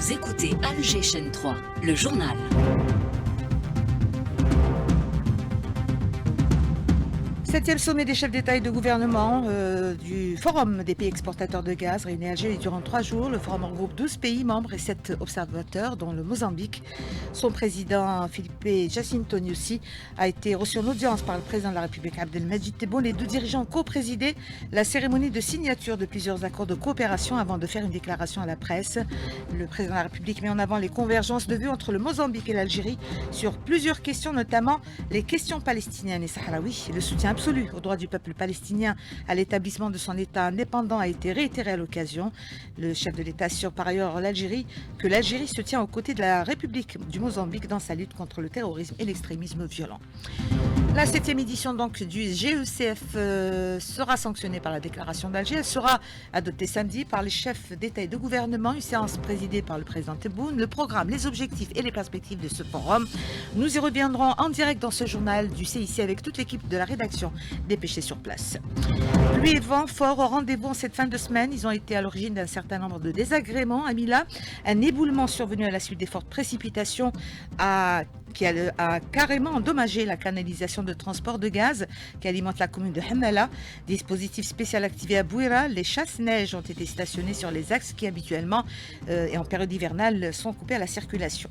Vous écoutez Alger Chaîne 3, le journal. Septième sommet des chefs d'État et de gouvernement du Forum des pays exportateurs de gaz réuni à Alger durant 3 jours. Le forum regroupe 12 pays membres et 7 observateurs, dont le Mozambique. Son président, Philippe Jacinto Nyusi, a été reçu en audience par le président de la République, Abdelmadjid Tebboune. Les deux dirigeants ont co-présidé la cérémonie de signature de plusieurs accords de coopération avant de faire une déclaration à la presse. Le président de la République met en avant les convergences de vues entre le Mozambique et l'Algérie sur plusieurs questions, notamment les questions palestiniennes et sahraouis. Le soutien absolu au droit du peuple palestinien à l'établissement de son État indépendant a été réitéré à l'occasion. Le chef de l'État assure par ailleurs que l'Algérie se tient aux côtés de la République du Mozambique dans sa lutte contre le terrorisme et l'extrémisme violent. La 7e édition donc du GECF sera sanctionnée par la déclaration d'Alger. Elle sera adoptée samedi par les chefs d'État et de gouvernement. Une séance présidée par le président Tebboune. Le programme, les objectifs et les perspectives de ce forum. Nous y reviendrons en direct dans ce journal du CIC avec toute l'équipe de la rédaction dépêchée sur place. Pluie et vent fort au rendez-vous en cette fin de semaine. Ils ont été à l'origine d'un certain nombre de désagréments à Mila. Un éboulement survenu à la suite des fortes précipitations qui a carrément endommagé la canalisation de transport de gaz qui alimente la commune de Hamala. Dispositif spécial activé à Bouira. Les chasse-neige ont été stationnés sur les axes qui habituellement et en période hivernale sont coupés à la circulation.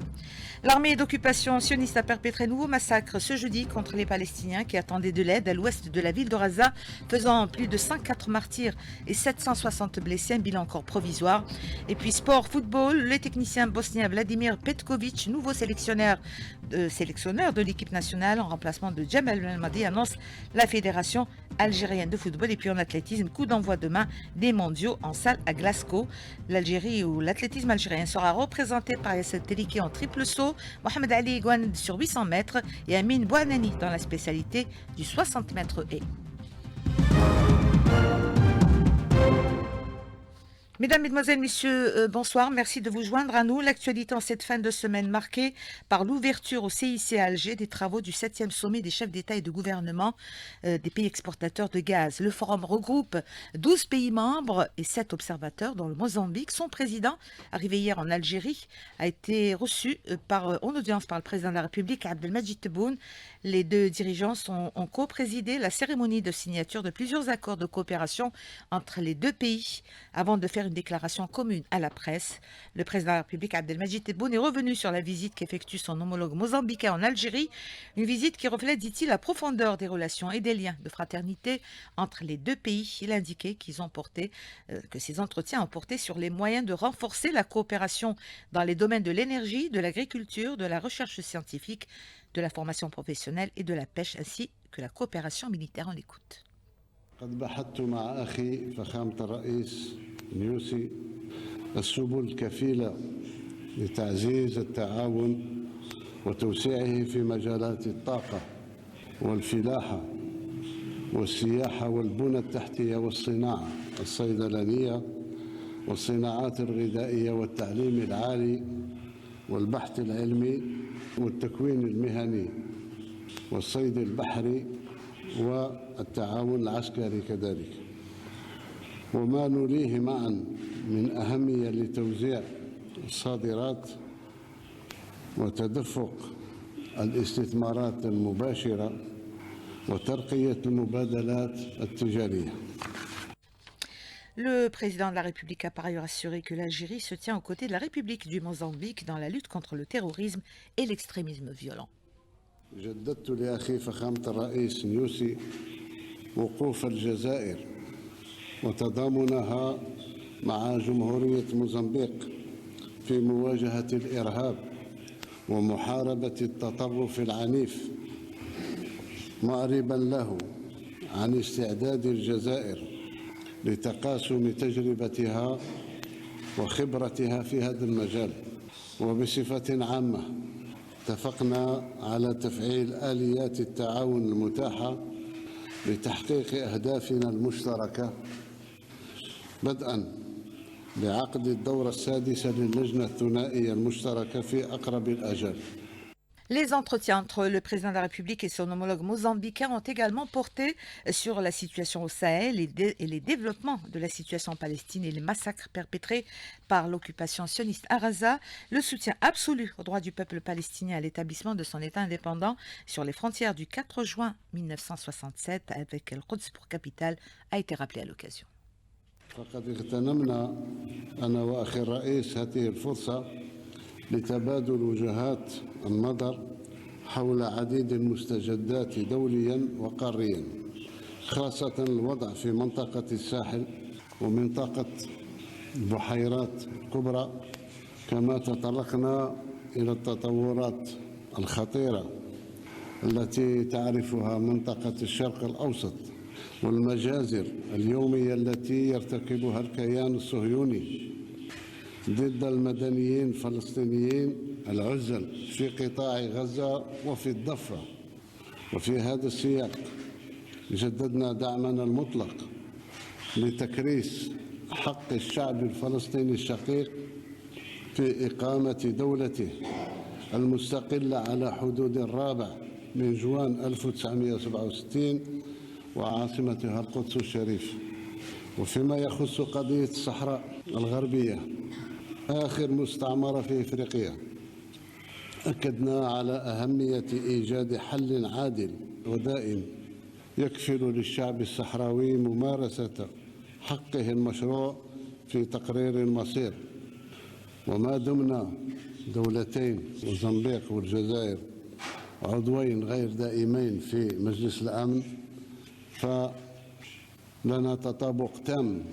L'armée d'occupation sioniste a perpétré un nouveau massacre ce jeudi contre les Palestiniens qui attendaient de l'aide à l'ouest de la ville de Raza, faisant plus de 104 martyrs et 760 blessés, un bilan encore provisoire. Et puis sport, football, le technicien bosnien Vladimir Petkovic, nouveau sélectionneur de l'équipe nationale en remplacement de Jamal Belmadi, annonce la Fédération algérienne de football. Et puis en athlétisme, coup d'envoi demain des mondiaux en salle à Glasgow. L'Algérie ou l'athlétisme algérien sera représenté par Yassine Teliki en triple saut, Mohamed Ali Igouane sur 800 mètres et Amine Bouanani dans la spécialité du 60 mètres haies. Mesdames, Mesdemoiselles, Messieurs, bonsoir. Merci de vous joindre à nous. L'actualité en cette fin de semaine marquée par l'ouverture au CIC à Alger des travaux du 7e sommet des chefs d'État et de gouvernement des pays exportateurs de gaz. Le forum regroupe 12 pays membres et 7 observateurs, dont le Mozambique. Son président, arrivé hier en Algérie, a été reçu en audience par le président de la République, Abdelmadjid Tebboune. Les deux dirigeants ont co-présidé la cérémonie de signature de plusieurs accords de coopération entre les deux pays avant de faire une déclaration commune à la presse. Le président de la République, Abdelmadjid Tebboune, est revenu sur la visite qu'effectue son homologue mozambicain en Algérie. Une visite qui reflète, dit-il, la profondeur des relations et des liens de fraternité entre les deux pays. Il a indiqué que ces entretiens ont porté sur les moyens de renforcer la coopération dans les domaines de l'énergie, de l'agriculture, de la recherche scientifique, de la formation professionnelle et de la pêche, ainsi que la coopération militaire. On l'écoute. قد بحثت مع أخي فخامة الرئيس نيوسي السبل الكفيلة لتعزيز التعاون وتوسيعه في مجالات الطاقة والفلاحة والسياحة والبنى التحتية والصناعة الصيدلانية والصناعات الغذائية والتعليم العالي والبحث العلمي والتكوين المهني والصيد البحري والتعاون العسكري كذلك، وما نوليه معا من أهمية لتوزيع الصادرات وتدفق الاستثمارات المباشرة وترقية المبادلات التجارية. Le président de la République a par ailleurs assuré que l'Algérie se tient aux côtés de la République du Mozambique dans la lutte contre le terrorisme et l'extrémisme violent. جددت لأخي فخامة الرئيس نيوسي وقوف الجزائر وتضامنها مع جمهورية موزمبيق في مواجهة الإرهاب ومحاربة التطرف العنيف، معربا له عن استعداد الجزائر لتقاسم تجربتها وخبرتها في هذا المجال. وبصفة عامة اتفقنا على تفعيل آليات التعاون المتاحة لتحقيق أهدافنا المشتركة، بدءا بعقد الدورة السادسة للجنة الثنائية المشتركة في أقرب الآجال. Les entretiens entre le président de la République et son homologue mozambicain ont également porté sur la situation au Sahel et les développements de la situation en Palestine et les massacres perpétrés par l'occupation sioniste à Gaza, le soutien absolu au droit du peuple palestinien à l'établissement de son État indépendant sur les frontières du 4 juin 1967 avec El Quds pour capitale a été rappelé à l'occasion. فقد اغتنمنا أنا وأخي الرئيس هذه الفرصة لتبادل وجهات النظر حول عديد المستجدات دوليا وقاريا، خاصة الوضع في منطقة الساحل ومنطقة البحيرات الكبرى، كما تطرقنا إلى التطورات الخطيرة التي تعرفها منطقة الشرق الأوسط والمجازر اليومية التي يرتكبها الكيان الصهيوني ضد المدنيين الفلسطينيين العزل في قطاع غزة وفي الضفة. وفي هذا السياق جددنا دعمنا المطلق لتكريس حق الشعب الفلسطيني الشقيق في إقامة دولته المستقلة على حدود الرابع من جوان 1967 وعاصمتها القدس الشريف. وفيما يخص قضية الصحراء الغربية آخر مستعمرة في إفريقيا، أكدنا على أهمية إيجاد حل عادل ودائم يكفل للشعب الصحراوي ممارسة حقه المشروع في تقرير المصير. وما دمنا دولتين موزمبيق والجزائر عضوين غير دائمين في مجلس الأمن، فلنا تطابق تام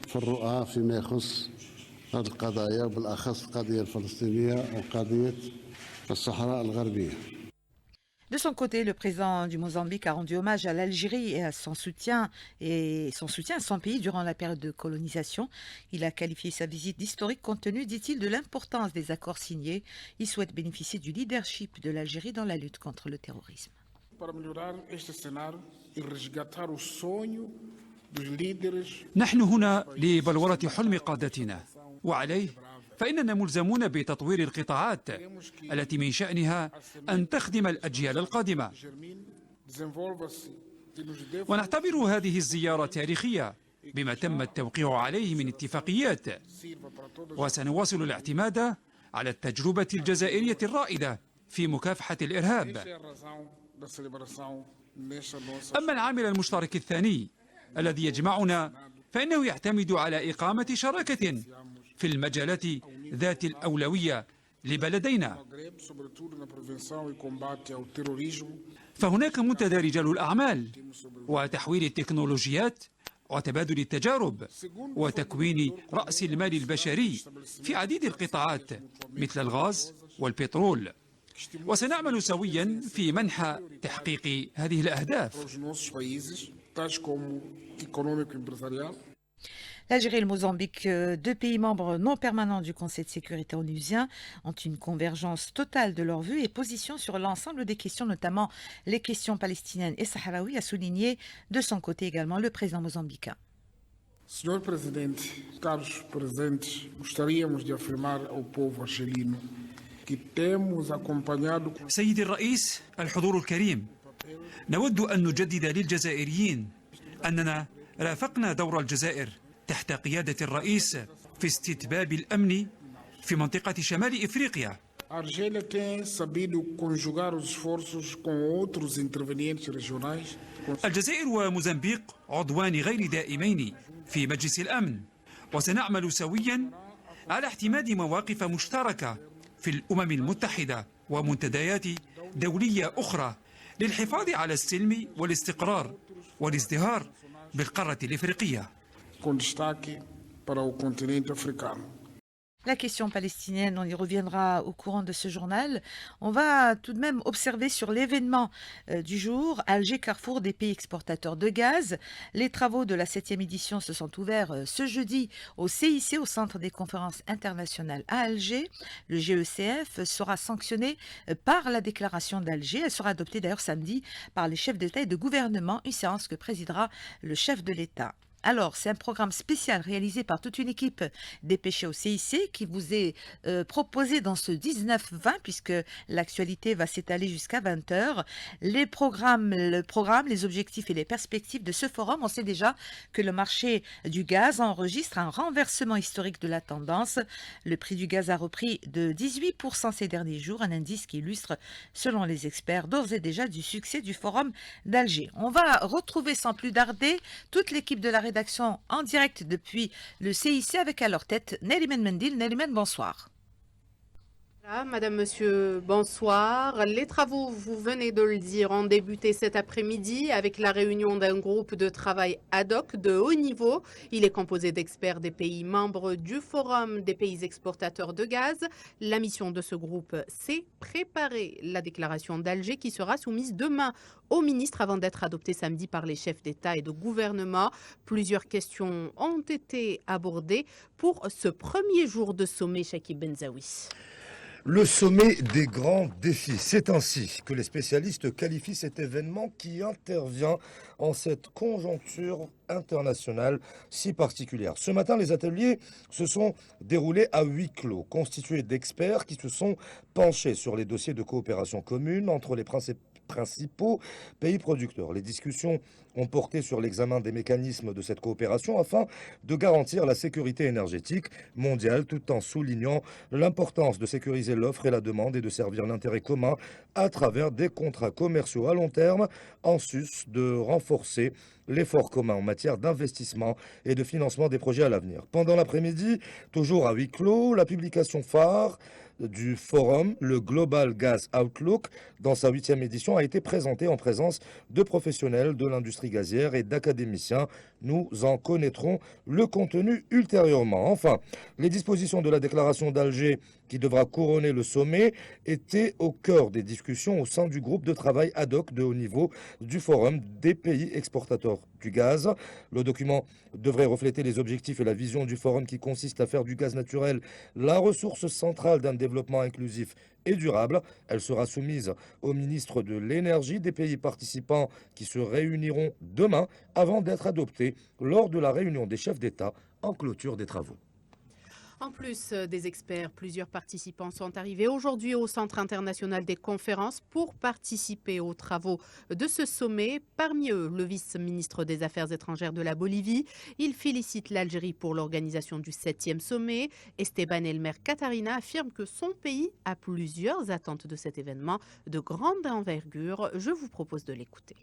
في الرؤى فيما يخص هذه القضايا، بالأخص القضية الفلسطينية وقضية الصحراء الغربية. De son côté, le président du Mozambique a rendu hommage à l'Algérie et son soutien à son pays durant la période de colonisation. Il a qualifié sa visite d'historique compte tenu, dit-il, de l'importance des accords signés. Il souhaite bénéficier du leadership de l'Algérie dans la lutte contre le terrorisme. Para melhorar este cenário e resgatar o sonho dos líderes. نحن هنا لبلورة حلم قادتنا، وعليه فإننا ملزمون بتطوير القطاعات التي من شأنها أن تخدم الأجيال القادمة. ونعتبر هذه الزيارة تاريخية بما تم التوقيع عليه من اتفاقيات، وسنواصل الاعتماد على التجربة الجزائرية الرائدة في مكافحة الإرهاب. أما العامل المشترك الثاني الذي يجمعنا فإنه يعتمد على إقامة شراكة في المجالات ذات الأولوية لبلدينا. فهناك منتدى رجال الأعمال وتحويل التكنولوجيات وتبادل التجارب وتكوين رأس المال البشري في عديد القطاعات مثل الغاز والبترول، وسنعمل سويا في منحى تحقيق هذه الأهداف. L'Algérie et le Mozambique, deux pays membres non permanents du Conseil de sécurité onusien, ont une convergence totale de leurs vues et positions sur l'ensemble des questions, notamment les questions palestiniennes et sahraouies, a souligné de son côté également le président mozambicain. Senhor Presidente, caros presentes, gostaríamos de afirmar ao povo argelino que temos acompanhado. سيدي الرئيس، الحضور الكريم، نود أن نجدد للجزائريين أننا رافقنا دور الجزائر تحت قيادة الرئيس في استتباب الأمن في منطقة شمال إفريقيا. A Argélia tem sabido conjugar os esforços com outros intervenientes regionais. الجزائر وموزمبيق عضوان غير دائمين في مجلس الأمن، وسنعمل سويا على اعتماد مواقف مشتركة في الأمم المتحدة ومنتديات دولية أخرى للحفاظ على السلم والاستقرار والازدهار بالقارة الإفريقية. Com destaque para o continente africano. La question palestinienne, on y reviendra au courant de ce journal. On va tout de même observer sur l'événement du jour, Alger, carrefour des pays exportateurs de gaz. Les travaux de la 7e édition se sont ouverts ce jeudi au CIC, au Centre des conférences internationales à Alger. Le GECF sera sanctionné par la déclaration d'Alger. Elle sera adoptée d'ailleurs samedi par les chefs d'État et de gouvernement, une séance que présidera le chef de l'État. Alors, c'est un programme spécial réalisé par toute une équipe dépêchée au CIC qui vous est proposé dans ce 19-20 puisque l'actualité va s'étaler jusqu'à 20 heures. Le programme, les objectifs et les perspectives de ce forum, on sait déjà que le marché du gaz enregistre un renversement historique de la tendance. Le prix du gaz a repris de 18% ces derniers jours, un indice qui illustre, selon les experts, d'ores et déjà du succès du forum d'Alger. On va retrouver sans plus tarder toute l'équipe de la rédaction en direct depuis le CIC avec à leur tête Neriman Mendil. Neriman, bonsoir. Madame, Monsieur, bonsoir. Les travaux, vous venez de le dire, ont débuté cet après-midi avec la réunion d'un groupe de travail ad hoc de haut niveau. Il est composé d'experts des pays membres du Forum des pays exportateurs de gaz. La mission de ce groupe, c'est préparer la déclaration d'Alger qui sera soumise demain au ministre avant d'être adoptée samedi par les chefs d'État et de gouvernement. Plusieurs questions ont été abordées pour ce premier jour de sommet, Chakib Benzaoui. Le sommet des grands défis. C'est ainsi que les spécialistes qualifient cet événement qui intervient en cette conjoncture internationale si particulière. Ce matin, les ateliers se sont déroulés à huis clos, constitués d'experts qui se sont penchés sur les dossiers de coopération commune entre les principaux pays producteurs. Les discussions ont porté sur l'examen des mécanismes de cette coopération afin de garantir la sécurité énergétique mondiale tout en soulignant l'importance de sécuriser l'offre et la demande et de servir l'intérêt commun à travers des contrats commerciaux à long terme en sus de renforcer l'effort commun en matière d'investissement et de financement des projets à l'avenir. Pendant l'après-midi, toujours à huis clos, la publication phare du forum, le Global Gas Outlook, dans sa 8e édition, a été présentée en présence de professionnels de l'industrie gazière et d'académiciens. Nous en connaîtrons le contenu ultérieurement. Enfin, les dispositions de la déclaration d'Alger qui devra couronner le sommet étaient au cœur des discussions au sein du groupe de travail ad hoc de haut niveau du Forum des pays exportateurs du gaz. Le document devrait refléter les objectifs et la vision du forum qui consiste à faire du gaz naturel la ressource centrale d'un développement inclusif et durable. Elle sera soumise aux ministres de l'énergie des pays participants qui se réuniront demain avant d'être adoptée lors de la réunion des chefs d'État en clôture des travaux. En plus des experts, plusieurs participants sont arrivés aujourd'hui au Centre international des conférences pour participer aux travaux de ce sommet. Parmi eux, le vice-ministre des Affaires étrangères de la Bolivie. Il félicite l'Algérie pour l'organisation du 7e sommet. Esteban Elmer Catarina affirme que son pays a plusieurs attentes de cet événement de grande envergure. Je vous propose de l'écouter.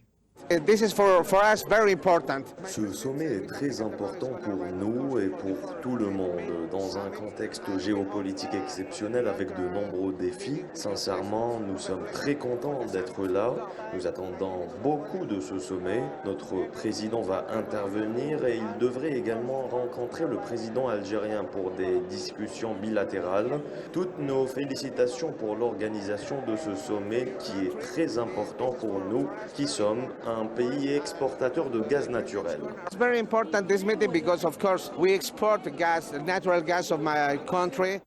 Ce sommet est très important pour nous et pour tout le monde. Dans un contexte géopolitique exceptionnel avec de nombreux défis, sincèrement, nous sommes très contents d'être là. Nous attendons beaucoup de ce sommet. Notre président va intervenir et il devrait également rencontrer le président algérien pour des discussions bilatérales. Toutes nos félicitations pour l'organisation de ce sommet qui est très important pour nous qui sommes un pays exportateur de gaz naturel. It's very important this meeting because of course we export gas, natural gas of my country.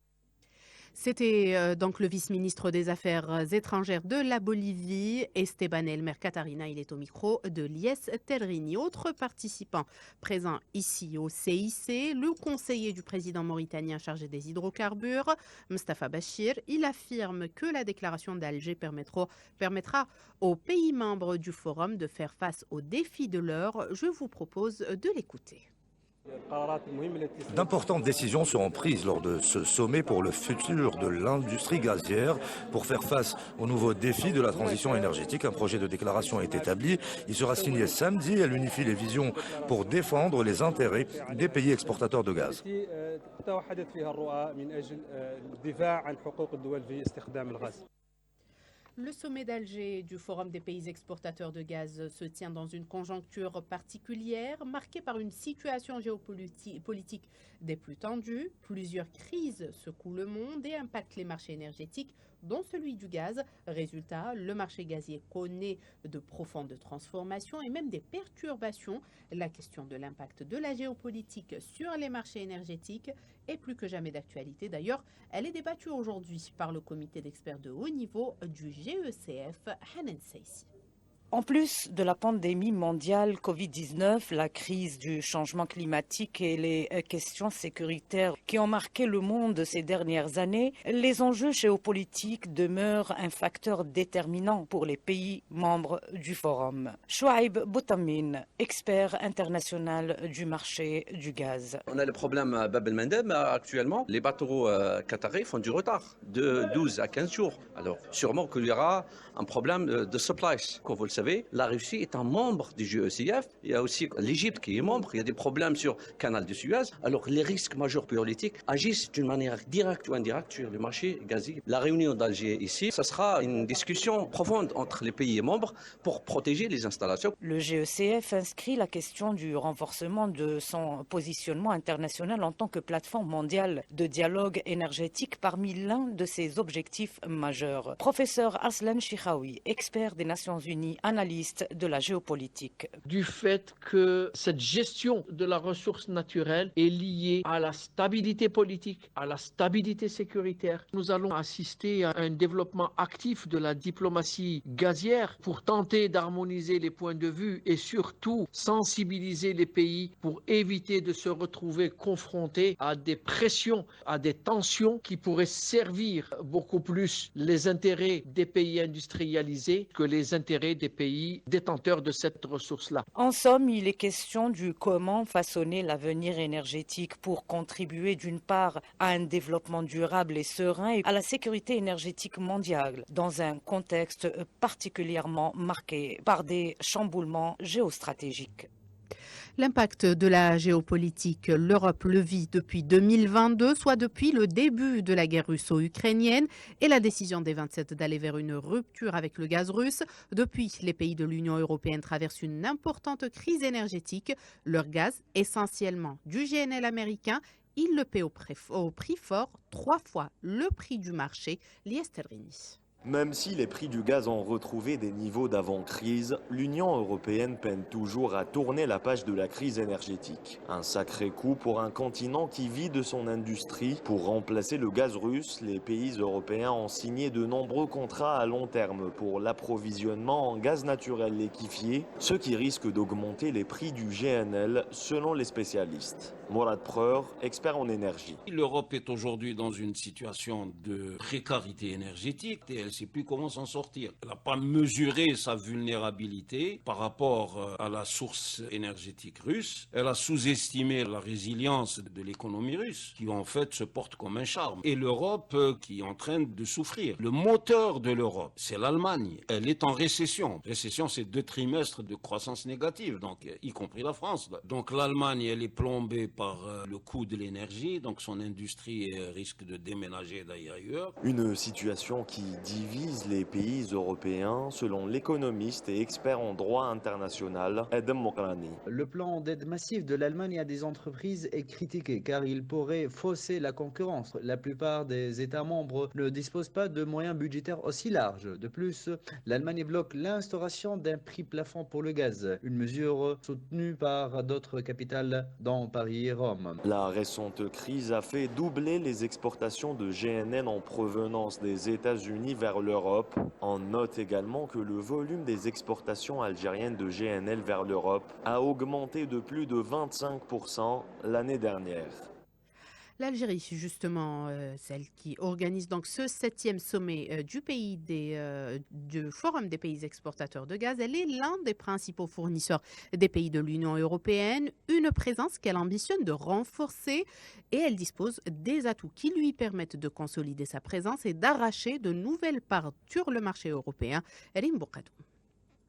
C'était donc le vice-ministre des Affaires étrangères de la Bolivie, Esteban Elmer Catarina. Il est au micro de Lies Telrini. Autre participant présent ici au CIC, le conseiller du président mauritanien chargé des hydrocarbures, Mustafa Bachir. Il affirme que la déclaration d'Alger permettra aux pays membres du forum de faire face aux défis de l'heure. Je vous propose de l'écouter. D'importantes décisions seront prises lors de ce sommet pour le futur de l'industrie gazière. Pour faire face aux nouveaux défis de la transition énergétique, un projet de déclaration est établi. Il sera signé samedi. Elle unifie les visions pour défendre les intérêts des pays exportateurs de gaz. Le sommet d'Alger du Forum des pays exportateurs de gaz se tient dans une conjoncture particulière, marquée par une situation géopolitique des plus tendues. Plusieurs crises secouent le monde et impactent les marchés énergétiques, dont celui du gaz. Résultat, le marché gazier connaît de profondes transformations et même des perturbations. La question de l'impact de la géopolitique sur les marchés énergétiques est plus que jamais d'actualité. D'ailleurs, elle est débattue aujourd'hui par le comité d'experts de haut niveau du GECF, Hanan Seissi. En plus de la pandémie mondiale Covid-19, la crise du changement climatique et les questions sécuritaires qui ont marqué le monde ces dernières années, les enjeux géopolitiques demeurent un facteur déterminant pour les pays membres du Forum. Chouaib Boutamin, expert international du marché du gaz. On a le problème à Bab el-Mandeb actuellement. Les bateaux qataris font du retard de 12 à 15 jours. Alors sûrement qu'il y aura un problème de supply. Comme vous le savez, la Russie est un membre du GECF. Il y a aussi l'Égypte qui est membre. Il y a des problèmes sur le canal de Suez. Alors les risques majeurs politiques agissent d'une manière directe ou indirecte sur le marché gazier. La réunion d'Alger ici, ce sera une discussion profonde entre les pays membres pour protéger les installations. Le GECF inscrit la question du renforcement de son positionnement international en tant que plateforme mondiale de dialogue énergétique parmi l'un de ses objectifs majeurs. Professeur Aslan Chichaoui, expert des Nations Unies, analyste de la géopolitique. Du fait que cette gestion de la ressource naturelle est liée à la stabilité politique, à la stabilité sécuritaire, nous allons assister à un développement actif de la diplomatie gazière pour tenter d'harmoniser les points de vue et surtout sensibiliser les pays pour éviter de se retrouver confrontés à des pressions, à des tensions qui pourraient servir beaucoup plus les intérêts des pays industrialisés que les intérêts des pays détenteurs de cette ressource-là. En somme, il est question du comment façonner l'avenir énergétique pour contribuer d'une part à un développement durable et serein et à la sécurité énergétique mondiale dans un contexte particulièrement marqué par des chamboulements géostratégiques. L'impact de la géopolitique, l'Europe le vit depuis 2022, soit depuis le début de la guerre russo-ukrainienne et la décision des 27 d'aller vers une rupture avec le gaz russe. Depuis, les pays de l'Union européenne traversent une importante crise énergétique. Leur gaz, essentiellement du GNL américain, ils le paient au prix fort, 3 fois le prix du marché. Lies Terrini. Même si les prix du gaz ont retrouvé des niveaux d'avant-crise, l'Union européenne peine toujours à tourner la page de la crise énergétique. Un sacré coup pour un continent qui vit de son industrie. Pour remplacer le gaz russe, les pays européens ont signé de nombreux contrats à long terme pour l'approvisionnement en gaz naturel liquéfié, ce qui risque d'augmenter les prix du GNL selon les spécialistes. Morad Preur, expert en énergie. L'Europe est aujourd'hui dans une situation de précarité énergétique et elle ne sait plus comment s'en sortir. Elle n'a pas mesuré sa vulnérabilité par rapport à la source énergétique russe. Elle a sous-estimé la résilience de l'économie russe, qui en fait se porte comme un charme. Et l'Europe qui est en train de souffrir. Le moteur de l'Europe, c'est l'Allemagne. Elle est en récession. Récession, c'est 2 trimestres de croissance négative, donc y compris la France. Donc l'Allemagne, elle est plombée par le coût de l'énergie, donc son industrie risque de déménager d'ailleurs. Une situation qui divise les pays européens, selon l'économiste et expert en droit international, Adam Mokrani. Le plan d'aide massive de l'Allemagne à des entreprises est critiqué car il pourrait fausser la concurrence. La plupart des États membres ne disposent pas de moyens budgétaires aussi larges. De plus, l'Allemagne bloque l'instauration d'un prix plafond pour le gaz, une mesure soutenue par d'autres capitales dont Paris et Rome. La récente crise a fait doubler les exportations de GNL en provenance des États-Unis vers l'Europe. On note également que le volume des exportations algériennes de GNL vers l'Europe a augmenté de plus de 25% l'année dernière. L'Algérie, justement, celle qui organise donc ce 7e sommet du Forum des pays exportateurs de gaz, elle est l'un des principaux fournisseurs des pays de l'Union européenne, une présence qu'elle ambitionne de renforcer et elle dispose des atouts qui lui permettent de consolider sa présence et d'arracher de nouvelles parts sur le marché européen. Elim Boukadou.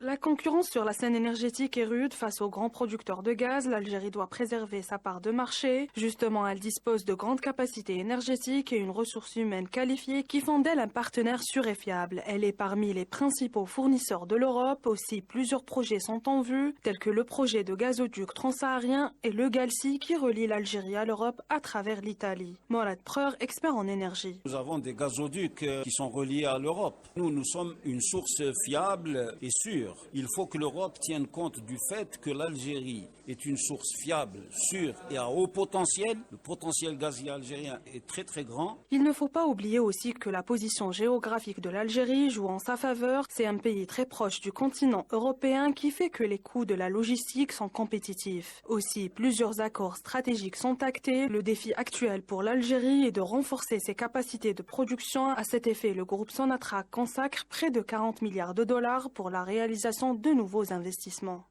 La concurrence sur la scène énergétique est rude face aux grands producteurs de gaz. L'Algérie doit préserver sa part de marché. Justement, elle dispose de grandes capacités énergétiques et une ressource humaine qualifiée qui font d'elle un partenaire sûr et fiable. Elle est parmi les principaux fournisseurs de l'Europe. Aussi, plusieurs projets sont en vue, tels que le projet de gazoduc transsaharien et le Galsi qui relie l'Algérie à l'Europe à travers l'Italie. Morad Preur, expert en énergie. Nous avons des gazoducs qui sont reliés à l'Europe. Nous sommes une source fiable et sûre sûr, il faut que l'Europe tienne compte du fait que l'Algérie est une source fiable, sûre et à haut potentiel. Le potentiel gazier algérien est très très grand. Il ne faut pas oublier aussi que la position géographique de l'Algérie joue en sa faveur. C'est un pays très proche du continent européen qui fait que les coûts de la logistique sont compétitifs. Aussi, plusieurs accords stratégiques sont actés. Le défi actuel pour l'Algérie est de renforcer ses capacités de production. À cet effet, le groupe Sonatrach consacre près de 40 milliards de dollars pour la réalisation de nouveaux investissements.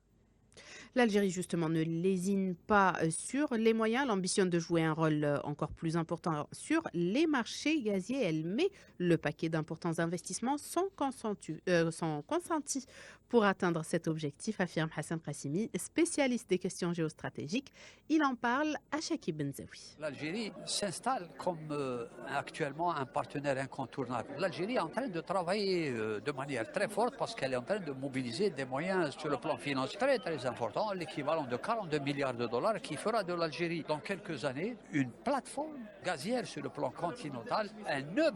L'Algérie, justement, ne lésine pas sur les moyens. Elle ambitionne de jouer un rôle encore plus important sur les marchés gaziers. Elle met le paquet d'importants investissements sont consentis pour atteindre cet objectif, affirme Hassan Qassimi, spécialiste des questions géostratégiques. Il en parle à Chakib Benzaoui. L'Algérie s'installe comme actuellement un partenaire incontournable. L'Algérie est en train de travailler de manière très forte parce qu'elle est en train de mobiliser des moyens sur le plan financier très très importants, l'équivalent de 42 milliards de dollars qui fera de l'Algérie dans quelques années une plateforme gazière sur le plan continental, un hub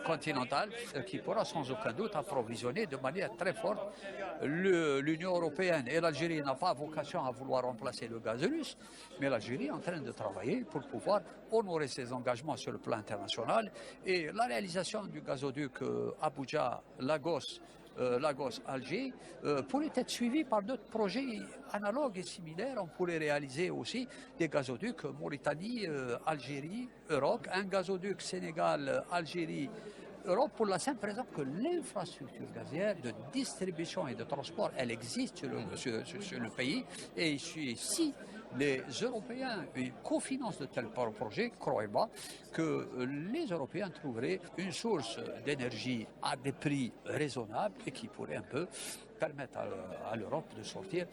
continental qui pourra sans aucun doute approvisionner de manière très forte l'Union européenne. Et l'Algérie n'a pas vocation à vouloir remplacer le gaz russe, mais l'Algérie est en train de travailler pour pouvoir honorer ses engagements sur le plan international. Et la réalisation du gazoduc Abuja-Lagos, Lagos-Alger pourrait être suivi par d'autres projets analogues et similaires. On pourrait réaliser aussi des gazoducs Mauritanie, Algérie, Europe, un gazoduc Sénégal, Algérie, Europe, pour la simple raison que l'infrastructure gazière de distribution et de transport, elle existe sur le pays. Et si les Européens cofinancent de tels projets, croyez-moi que les Européens trouveraient une source d'énergie à des prix raisonnables et qui pourrait un peu permettre à l'Europe de sortir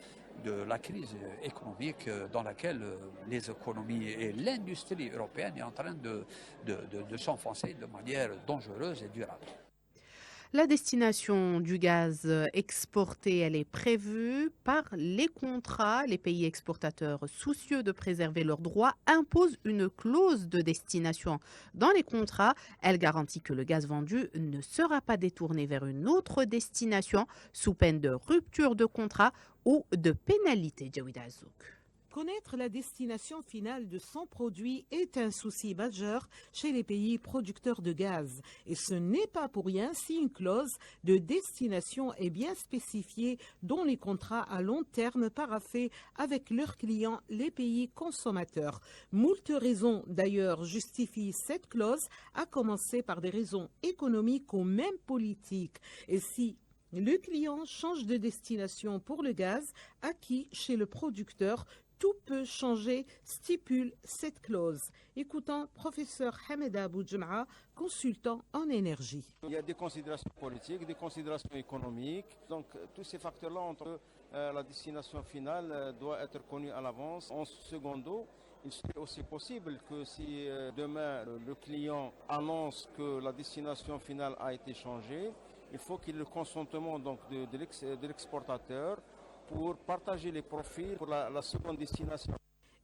de la crise économique dans laquelle les économies et l'industrie européenne est en train de s'enfoncer de manière dangereuse et durable. La destination du gaz exporté, elle est prévue par les contrats. Les pays exportateurs, soucieux de préserver leurs droits, imposent une clause de destination. Dans les contrats, elle garantit que le gaz vendu ne sera pas détourné vers une autre destination sous peine de rupture de contrat ou de pénalité. Jawida Azouk. Connaître la destination finale de son produit est un souci majeur chez les pays producteurs de gaz. Et ce n'est pas pour rien si une clause de destination est bien spécifiée dans les contrats à long terme paraphés avec leurs clients, les pays consommateurs. Moult raisons d'ailleurs justifient cette clause, à commencer par des raisons économiques ou même politiques. Et si le client change de destination pour le gaz acquis chez le producteur, tout peut changer, stipule cette clause. Écoutons professeur Hameda Boudjem'a, consultant en énergie. Il y a des considérations politiques, des considérations économiques. Donc tous ces facteurs-là entre la destination finale doit être connue à l'avance. En secondo, il serait aussi possible que si demain le client annonce que la destination finale a été changée, il faut qu'il y ait le consentement donc, de l'exportateur pour partager les profits pour la seconde destination.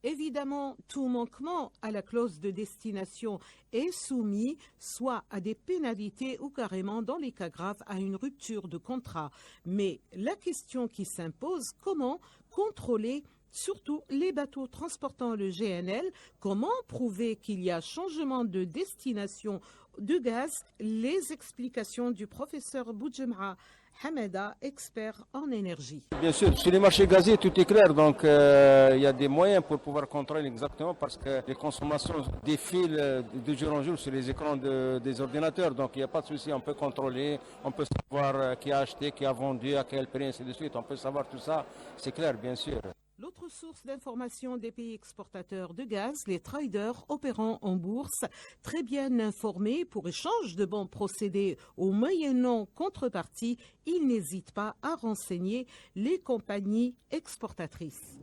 Évidemment, tout manquement à la clause de destination est soumis soit à des pénalités ou carrément, dans les cas graves, à une rupture de contrat. Mais la question qui s'impose, comment contrôler surtout les bateaux transportant le GNL? Comment prouver qu'il y a changement de destination de gaz? Les explications du professeur Boudjem'a Hameda, expert en énergie. Bien sûr, sur les marchés gaziers, tout est clair. Donc, il y a des moyens pour pouvoir contrôler exactement parce que les consommations défilent de jour en jour sur les écrans des ordinateurs. Donc, il n'y a pas de souci. On peut contrôler, on peut savoir qui a acheté, qui a vendu, à quel prix, ainsi de suite. On peut savoir tout ça. C'est clair, bien sûr. L'autre source d'information des pays exportateurs de gaz, les traders opérant en bourse, très bien informés pour échange de bons procédés au moyennant contrepartie, ils n'hésitent pas à renseigner les compagnies exportatrices.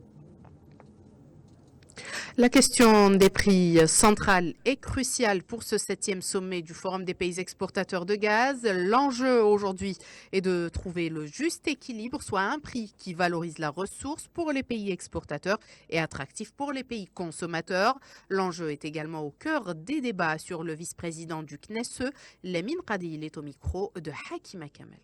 La question des prix centrale est cruciale pour ce 7e sommet du Forum des pays exportateurs de gaz. L'enjeu aujourd'hui est de trouver le juste équilibre, soit un prix qui valorise la ressource pour les pays exportateurs et attractif pour les pays consommateurs. L'enjeu est également au cœur des débats sur le vice-président du CNESE, Lamine Qadi. Il est au micro de Hakima Kamel.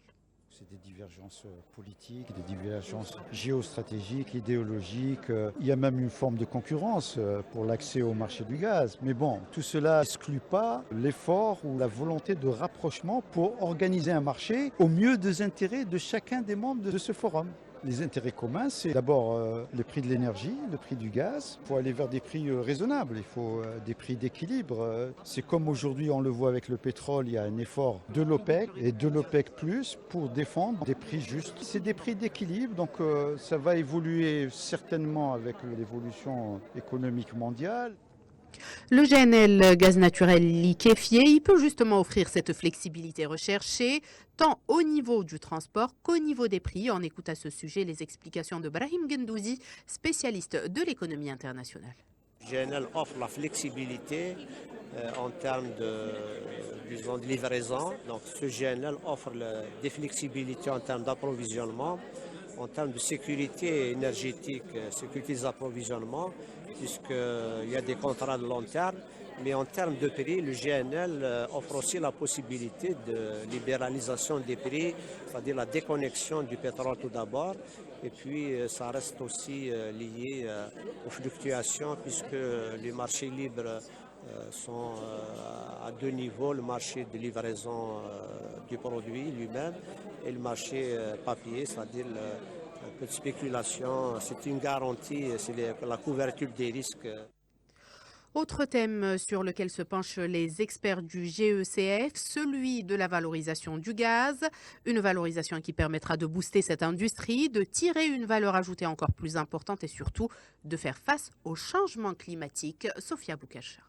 C'est des divergences politiques, des divergences géostratégiques, idéologiques. Il y a même une forme de concurrence pour l'accès au marché du gaz. Mais bon, tout cela n'exclut pas l'effort ou la volonté de rapprochement pour organiser un marché au mieux des intérêts de chacun des membres de ce forum. Les intérêts communs, c'est d'abord le prix de l'énergie, le prix du gaz. Il faut aller vers des prix raisonnables, il faut des prix d'équilibre. C'est comme aujourd'hui, on le voit avec le pétrole, il y a un effort de l'OPEC et de l'OPEC+, pour défendre des prix justes. C'est des prix d'équilibre, donc ça va évoluer certainement avec l'évolution économique mondiale. Le GNL, gaz naturel liquéfié, il peut justement offrir cette flexibilité recherchée, tant au niveau du transport qu'au niveau des prix. On écoute à ce sujet les explications de Brahim Gendouzi, spécialiste de l'économie internationale. Le GNL offre la flexibilité en termes de livraison. Donc ce GNL offre des flexibilités en termes d'approvisionnement, en termes de sécurité énergétique, sécurité des approvisionnements, puisqu'il y a des contrats de long terme. Mais en termes de prix, le GNL offre aussi la possibilité de libéralisation des prix, c'est-à-dire la déconnexion du pétrole tout d'abord. Et puis ça reste aussi lié aux fluctuations, puisque les marchés libres sont à deux niveaux, le marché de livraison du produit lui-même et le marché papier, c'est-à-dire un peu de spéculation. C'est une garantie, c'est la couverture des risques. Autre thème sur lequel se penchent les experts du GECF, celui de la valorisation du gaz. Une valorisation qui permettra de booster cette industrie, de tirer une valeur ajoutée encore plus importante et surtout de faire face au changement climatique. Sophia Boukacha.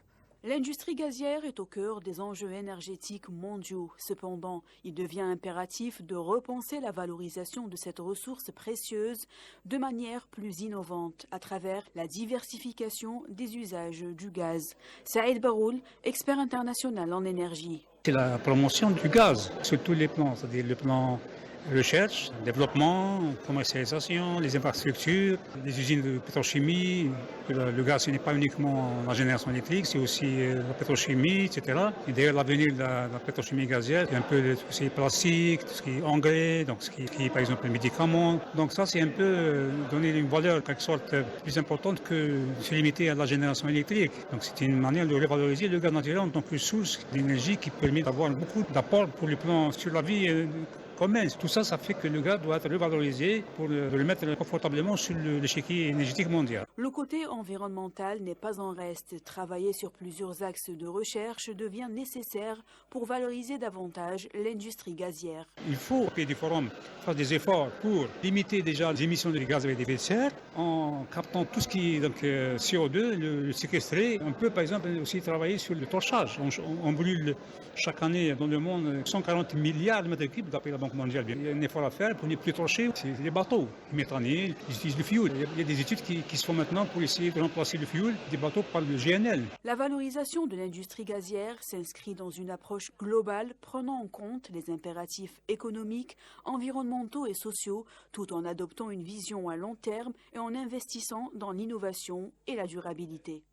L'industrie gazière est au cœur des enjeux énergétiques mondiaux. Cependant, il devient impératif de repenser la valorisation de cette ressource précieuse de manière plus innovante à travers la diversification des usages du gaz. Saïd Baroul, expert international en énergie. C'est la promotion du gaz sur tous les plans, c'est-à-dire le plan recherche, développement, commercialisation, les infrastructures, les usines de pétrochimie. Le gaz, ce n'est pas uniquement la génération électrique, c'est aussi la pétrochimie, etc. Et d'ailleurs, l'avenir de la pétrochimie gazière, c'est un peu tout ce qui est plastique, tout ce qui est engrais, donc ce qui est par exemple les médicaments. Donc ça, c'est un peu donner une valeur, en quelque sorte, plus importante que se limiter à la génération électrique. Donc c'est une manière de revaloriser le gaz naturel en tant que source d'énergie qui permet d'avoir beaucoup d'apports pour le plan sur la vie commun. Tout ça, ça fait que le gaz doit être revalorisé pour le mettre confortablement sur l'échiquier énergétique mondial. Le côté environnemental n'est pas en reste. Travailler sur plusieurs axes de recherche devient nécessaire pour valoriser davantage l'industrie gazière. Il faut que des forums fassent des efforts pour limiter déjà les émissions de gaz à effet de serre en captant tout ce qui est donc, CO2, le séquestrer. On peut par exemple aussi travailler sur le torchage. On brûle chaque année dans le monde 140 milliards de mètres cubes d'après la Banque mondiale. Il y a un effort à faire pour ne plus torcher. C'est les bateaux méthaniers, ils utilisent le fioul. Il y a des études qui se font maintenant pour essayer de remplacer le fioul des bateaux par le GNL. La valorisation de l'industrie gazière s'inscrit dans une approche globale prenant en compte les impératifs économiques, environnementaux et sociaux, tout en adoptant une vision à long terme et en investissant dans l'innovation et la durabilité.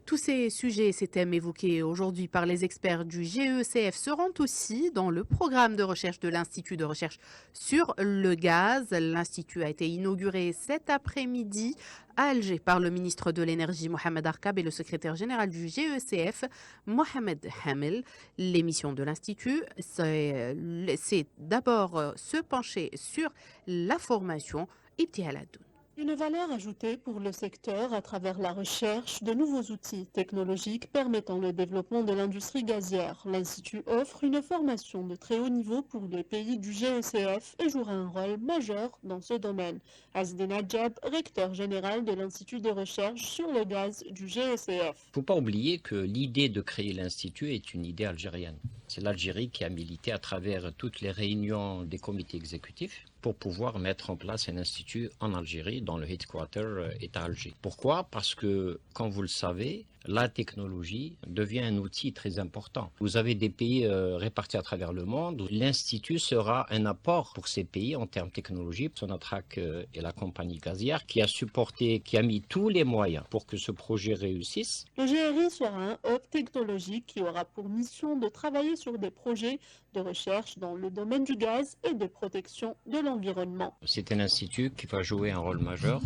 Tous ces sujets et ces thèmes évoqués aujourd'hui par les experts du GECF seront aussi dans le programme de recherche de l'Institut de recherche sur le gaz. L'Institut a été inauguré cet après-midi à Alger par le ministre de l'Énergie Mohamed Arkab et le secrétaire général du GECF Mohamed Hamel. L'émission de l'Institut, c'est d'abord se pencher sur la formation Ibtihal Addoun. Une valeur ajoutée pour le secteur à travers la recherche de nouveaux outils technologiques permettant le développement de l'industrie gazière. L'Institut offre une formation de très haut niveau pour les pays du GECF et jouera un rôle majeur dans ce domaine. Azdi Najab, recteur général de l'Institut de recherche sur le gaz du GECF. Il ne faut pas oublier que l'idée de créer l'Institut est une idée algérienne. C'est l'Algérie qui a milité à travers toutes les réunions des comités exécutifs pour pouvoir mettre en place un institut en Algérie, dont le headquarter est à Alger. Pourquoi? Parce que, comme vous le savez, la technologie devient un outil très important. Vous avez des pays répartis à travers le monde. L'Institut sera un apport pour ces pays en termes technologiques. Sonatrach est la compagnie gazière qui a supporté, qui a mis tous les moyens pour que ce projet réussisse. Le GRI sera un hub technologique qui aura pour mission de travailler sur des projets de recherche dans le domaine du gaz et de protection de l'environnement. C'est un institut qui va jouer un rôle majeur.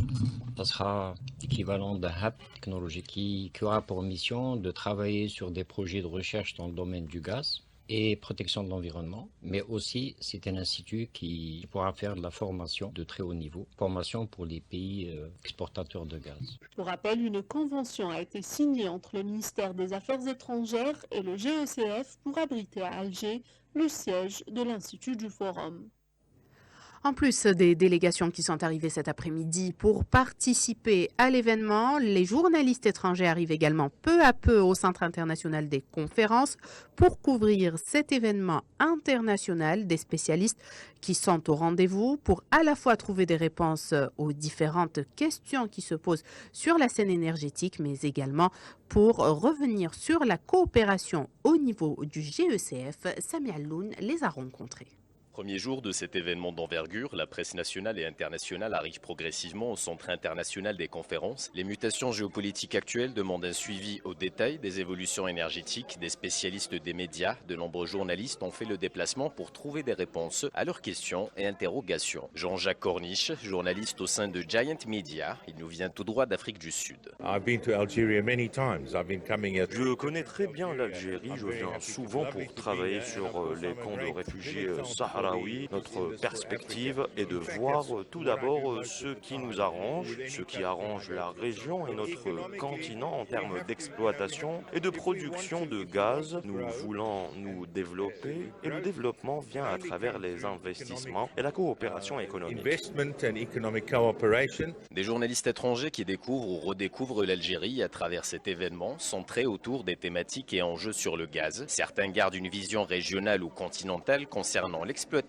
Ça sera l'équivalent d'un hub technologique qui aura pour mission de travailler sur des projets de recherche dans le domaine du gaz et protection de l'environnement, mais aussi c'est un institut qui pourra faire de la formation de très haut niveau, formation pour les pays exportateurs de gaz. Pour rappel, une convention a été signée entre le ministère des Affaires étrangères et le GECF pour abriter à Alger le siège de l'Institut du Forum. En plus des délégations qui sont arrivées cet après-midi pour participer à l'événement, les journalistes étrangers arrivent également peu à peu au Centre international des conférences pour couvrir cet événement international. Des spécialistes qui sont au rendez-vous pour à la fois trouver des réponses aux différentes questions qui se posent sur la scène énergétique, mais également pour revenir sur la coopération au niveau du GECF. Sami Alloun les a rencontrés. Premier jour de cet événement d'envergure, la presse nationale et internationale arrive progressivement au Centre international des conférences. Les mutations géopolitiques actuelles demandent un suivi au détail des évolutions énergétiques. Des spécialistes des médias, de nombreux journalistes ont fait le déplacement pour trouver des réponses à leurs questions et interrogations. Jean-Jacques Corniche, journaliste au sein de Giant Media, il nous vient tout droit d'Afrique du Sud. Je connais très bien l'Algérie, je viens souvent pour travailler sur les camps de réfugiés sahraouis. Notre perspective est de voir tout d'abord ce qui nous arrange, ce qui arrange la région et notre continent en termes d'exploitation et de production de gaz. Nous voulons nous développer et le développement vient à travers les investissements et la coopération économique. Des journalistes étrangers qui découvrent ou redécouvrent l'Algérie à travers cet événement centré autour des thématiques et enjeux sur le gaz. Certains gardent une vision régionale ou continentale concernant l'exploitation,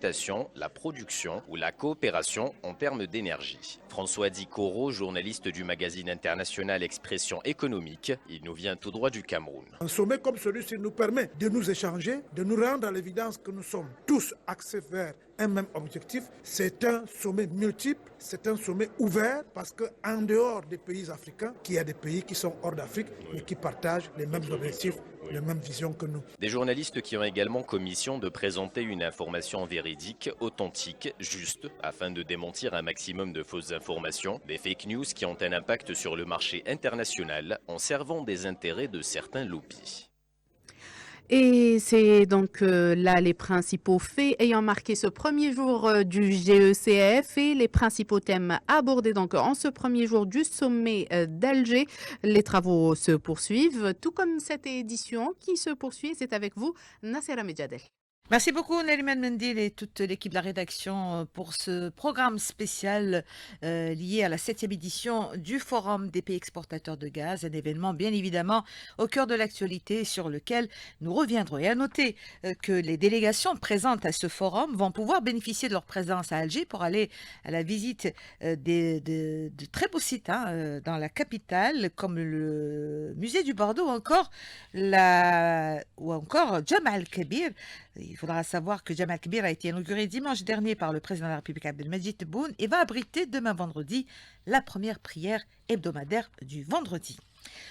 la production ou la coopération en termes d'énergie. François Dicoro, journaliste du magazine international Expression économique, il nous vient tout droit du Cameroun. Un sommet comme celui-ci nous permet de nous échanger, de nous rendre à l'évidence que nous sommes tous axés vers un même objectif. C'est un sommet multiple, c'est un sommet ouvert parce qu'en dehors des pays africains, qu'il y a des pays qui sont hors d'Afrique mais qui partagent les mêmes objectifs, les mêmes visions que nous. Des journalistes qui ont également commission de présenter une information véridique, authentique, juste, afin de démentir un maximum de fausses informations, des fake news qui ont un impact sur le marché international en servant des intérêts de certains lobbies. Et c'est donc là les principaux faits ayant marqué ce premier jour du GECF et les principaux thèmes abordés donc en ce premier jour du sommet d'Alger. Les travaux se poursuivent, tout comme cette édition qui se poursuit. C'est avec vous, Nassera Medjadel. Merci beaucoup Naliman Mendil et toute l'équipe de la rédaction pour ce programme spécial lié à la 7e édition du Forum des pays exportateurs de gaz, un événement bien évidemment au cœur de l'actualité sur lequel nous reviendrons. Et à noter que les délégations présentes à ce forum vont pouvoir bénéficier de leur présence à Alger pour aller à la visite de très beaux sites dans la capitale comme le musée du Bordeaux ou encore Jamal Kebir. Il faudra savoir que Jamal Kebir a été inauguré dimanche dernier par le président de la République Abdelmajid Tebboune et va abriter demain vendredi la première prière hebdomadaire du vendredi.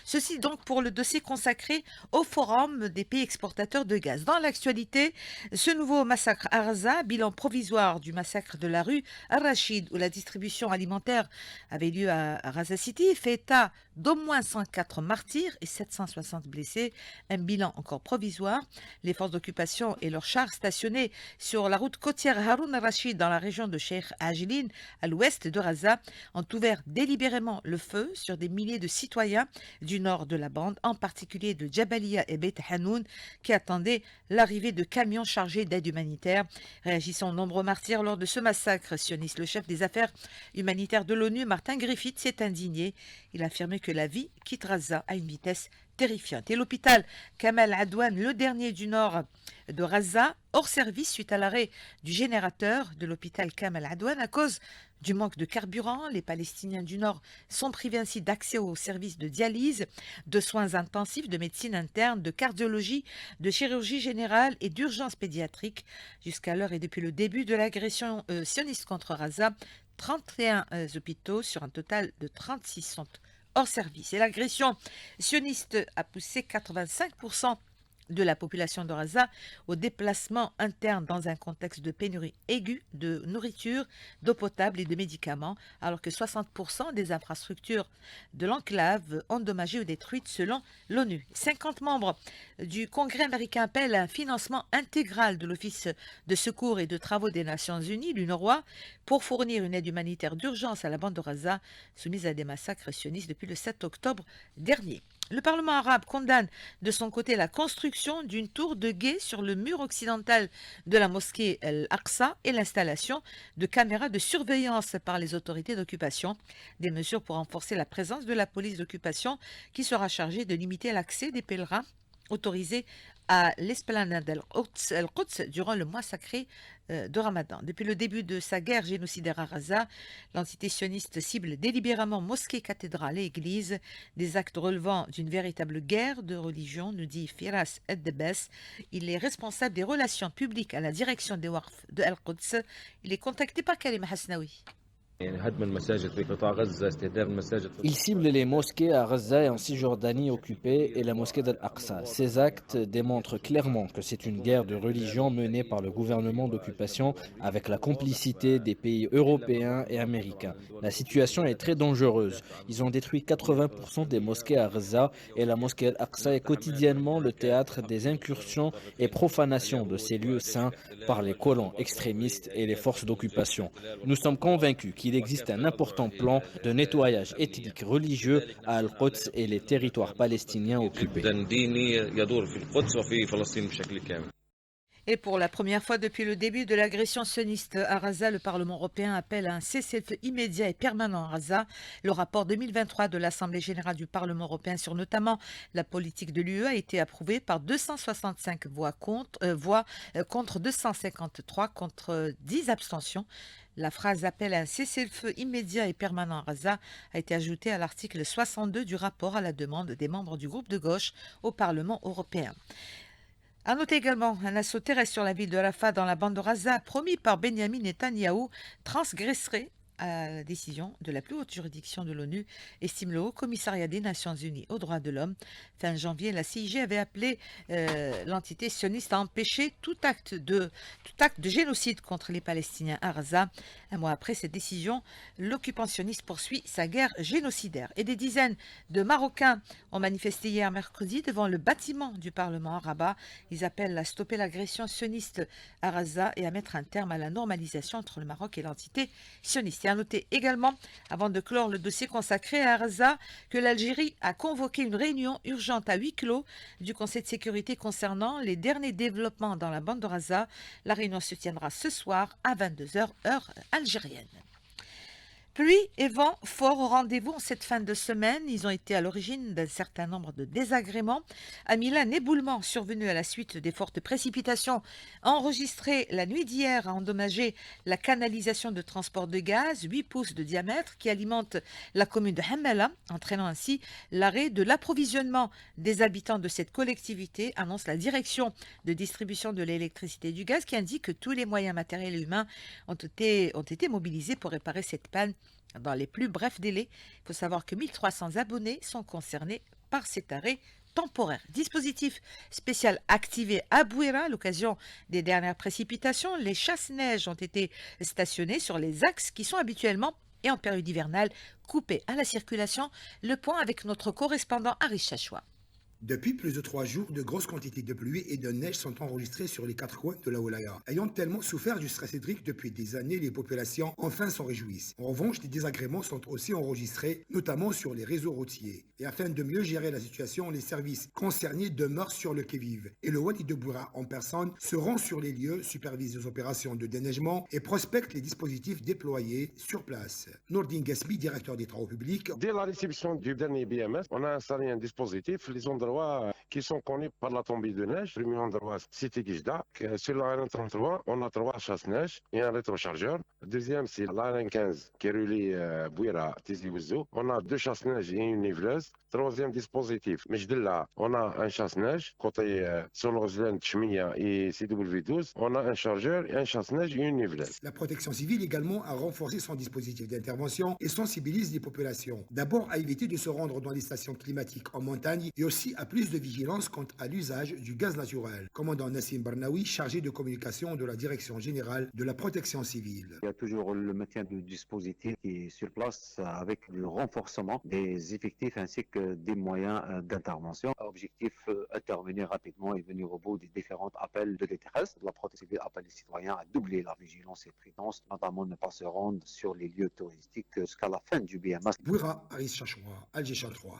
Ceci donc pour le dossier consacré au Forum des pays exportateurs de gaz. Dans l'actualité, ce nouveau massacre à Raza, bilan provisoire du massacre de la rue Al-Rachid où la distribution alimentaire avait lieu à Raza City, fait état d'au moins 104 martyrs et 760 blessés. Un bilan encore provisoire. Les forces d'occupation et leurs chars stationnés sur la route côtière Haroun Al-Rachid dans la région de Cheikh Ajlin, à l'ouest de Raza, ont ouvert délibérément le feu sur des milliers de citoyens du nord de la bande, en particulier de Jabalia et Beit Hanoun, qui attendaient l'arrivée de camions chargés d'aide humanitaire. Réagissant aux nombreux martyrs lors de ce massacre sioniste, le chef des affaires humanitaires de l'ONU, Martin Griffiths, s'est indigné. Il a affirmé que la vie quitte Raza à une vitesse terrifiante. Et l'hôpital Kamal Adwan, le dernier du nord de Gaza, hors service suite à l'arrêt du générateur de l'hôpital Kamal Adwan à cause du manque de carburant. Les Palestiniens du Nord sont privés ainsi d'accès aux services de dialyse, de soins intensifs, de médecine interne, de cardiologie, de chirurgie générale et d'urgence pédiatrique. Jusqu'à l'heure et depuis le début de l'agression sioniste contre Gaza, 31 hôpitaux sur un total de 36 sont hors service. Et l'agression sioniste a poussé 85% de la population de Gaza au déplacement interne dans un contexte de pénurie aiguë de nourriture, d'eau potable et de médicaments, alors que 60% des infrastructures de l'enclave endommagées ou détruites selon l'ONU. 50 membres du Congrès américain appellent à un financement intégral de l'Office de secours et de travaux des Nations Unies, l'UNRWA, pour fournir une aide humanitaire d'urgence à la bande de Gaza, soumise à des massacres sionistes depuis le 7 octobre dernier. Le Parlement arabe condamne de son côté la construction d'une tour de guet sur le mur occidental de la mosquée Al-Aqsa et l'installation de caméras de surveillance par les autorités d'occupation. Des mesures pour renforcer la présence de la police d'occupation qui sera chargée de limiter l'accès des pèlerins autorisés à l'esplanade Al-Quds durant le mois sacré de Ramadan. Depuis le début de sa guerre génocidaire à Gaza, l'entité sioniste cible délibérément mosquées, cathédrales et églises, des actes relevant d'une véritable guerre de religion, nous dit Firas Eddebes. Il est responsable des relations publiques à la direction des Waqf de Al-Quds. Il est contacté par Karim Hasnaoui. Il cible les mosquées à Gaza et en Cisjordanie occupée et la mosquée d'Al-Aqsa. Ces actes démontrent clairement que c'est une guerre de religion menée par le gouvernement d'occupation avec la complicité des pays européens et américains. La situation est très dangereuse. Ils ont détruit 80% des mosquées à Gaza et la mosquée Al-Aqsa est quotidiennement le théâtre des incursions et profanations de ces lieux saints par les colons extrémistes et les forces d'occupation. Nous sommes convaincus qu'il existe un important plan de nettoyage ethnique religieux à Al-Quds et les territoires palestiniens occupés. Et pour la première fois depuis le début de l'agression sioniste à Gaza, le Parlement européen appelle à un cessez-le-feu immédiat et permanent à Gaza. Le rapport 2023 de l'Assemblée générale du Parlement européen sur notamment la politique de l'UE a été approuvé par 265 voix contre 253 contre 10 abstentions. La phrase appel à un cessez-le-feu immédiat et permanent à Gaza a été ajoutée à l'article 62 du rapport à la demande des membres du groupe de gauche au Parlement européen. À noter également un assaut terrestre sur la ville de Rafah dans la bande de Gaza, promis par Benjamin Netanyahou, transgresserait à la décision de la plus haute juridiction de l'ONU, estime le Haut Commissariat des Nations Unies aux droits de l'homme. Fin janvier, la CIG avait appelé l'entité sioniste à empêcher tout acte de génocide contre les Palestiniens à Gaza. Un mois après cette décision, l'occupant sioniste poursuit sa guerre génocidaire. Et des dizaines de Marocains ont manifesté hier mercredi devant le bâtiment du Parlement à Rabat. Ils appellent à stopper l'agression sioniste à Gaza et à mettre un terme à la normalisation entre le Maroc et l'entité sioniste. À noter également, avant de clore le dossier consacré à Gaza, que l'Algérie a convoqué une réunion urgente à huis clos du Conseil de sécurité concernant les derniers développements dans la bande de Gaza. La réunion se tiendra ce soir à 22h, heure algérienne. Pluie et vent forts au rendez-vous en cette fin de semaine. Ils ont été à l'origine d'un certain nombre de désagréments. À Milan, un éboulement survenu à la suite des fortes précipitations enregistrées la nuit d'hier a endommagé la canalisation de transport de gaz, 8 pouces de diamètre, qui alimente la commune de Hamala, entraînant ainsi l'arrêt de l'approvisionnement des habitants de cette collectivité, annonce la direction de distribution de l'électricité et du gaz, qui indique que tous les moyens matériels et humains ont été mobilisés pour réparer cette panne dans les plus brefs délais. Il faut savoir que 1300 abonnés sont concernés par cet arrêt temporaire. Dispositif spécial activé à Bouira à l'occasion des dernières précipitations. Les chasse-neige ont été stationnés sur les axes qui sont habituellement et en période hivernale coupés à la circulation. Le point avec notre correspondant Arish Chachoua. Depuis plus de 3 jours, de grosses quantités de pluie et de neige sont enregistrées sur les 4 coins de la Wilaya. Ayant tellement souffert du stress hydrique depuis des années, les populations enfin s'en réjouissent. En revanche, des désagréments sont aussi enregistrés, notamment sur les réseaux routiers. Et afin de mieux gérer la situation, les services concernés demeurent sur le qui-vive. Et le Wadi de Bouira en personne se rend sur les lieux, supervise les opérations de déneigement et prospecte les dispositifs déployés sur place. Nourdine Gasmi, directeur des travaux publics. Dès la réception du dernier BMS, on a installé un dispositif. Les endroits endroits qui sont connus par la tombée de neige. Le premier endroit, c'était Guijda. Sur la RN33, on a 3 chasse-neige et un rétrochargeur. Le deuxième, c'est la RN15 qui relie Bouira, Tizi Ouzou. On a 2 chasse-neige et une niveleuse. Troisième dispositif, Mejdella, on a un chasse-neige. Côté Solozlen, Chmia et CW12, on a un chargeur, un chasse-neige et une niveleuse. La protection civile également a renforcé son dispositif d'intervention et sensibilise les populations. D'abord à éviter de se rendre dans les stations climatiques en montagne et aussi à plus de vigilance quant à l'usage du gaz naturel. Commandant Nassim Barnaoui, chargé de communication de la Direction générale de la protection civile. Il y a toujours le maintien du dispositif qui est sur place avec le renforcement des effectifs ainsi que des moyens d'intervention. Objectif, intervenir rapidement et venir au bout des différents appels de détresse. La protection civile appelle les citoyens à doubler la vigilance et prudence, notamment ne pas se rendre sur les lieux touristiques jusqu'à la fin du BMS. Bouira, Aris Chachoua, Alger 3.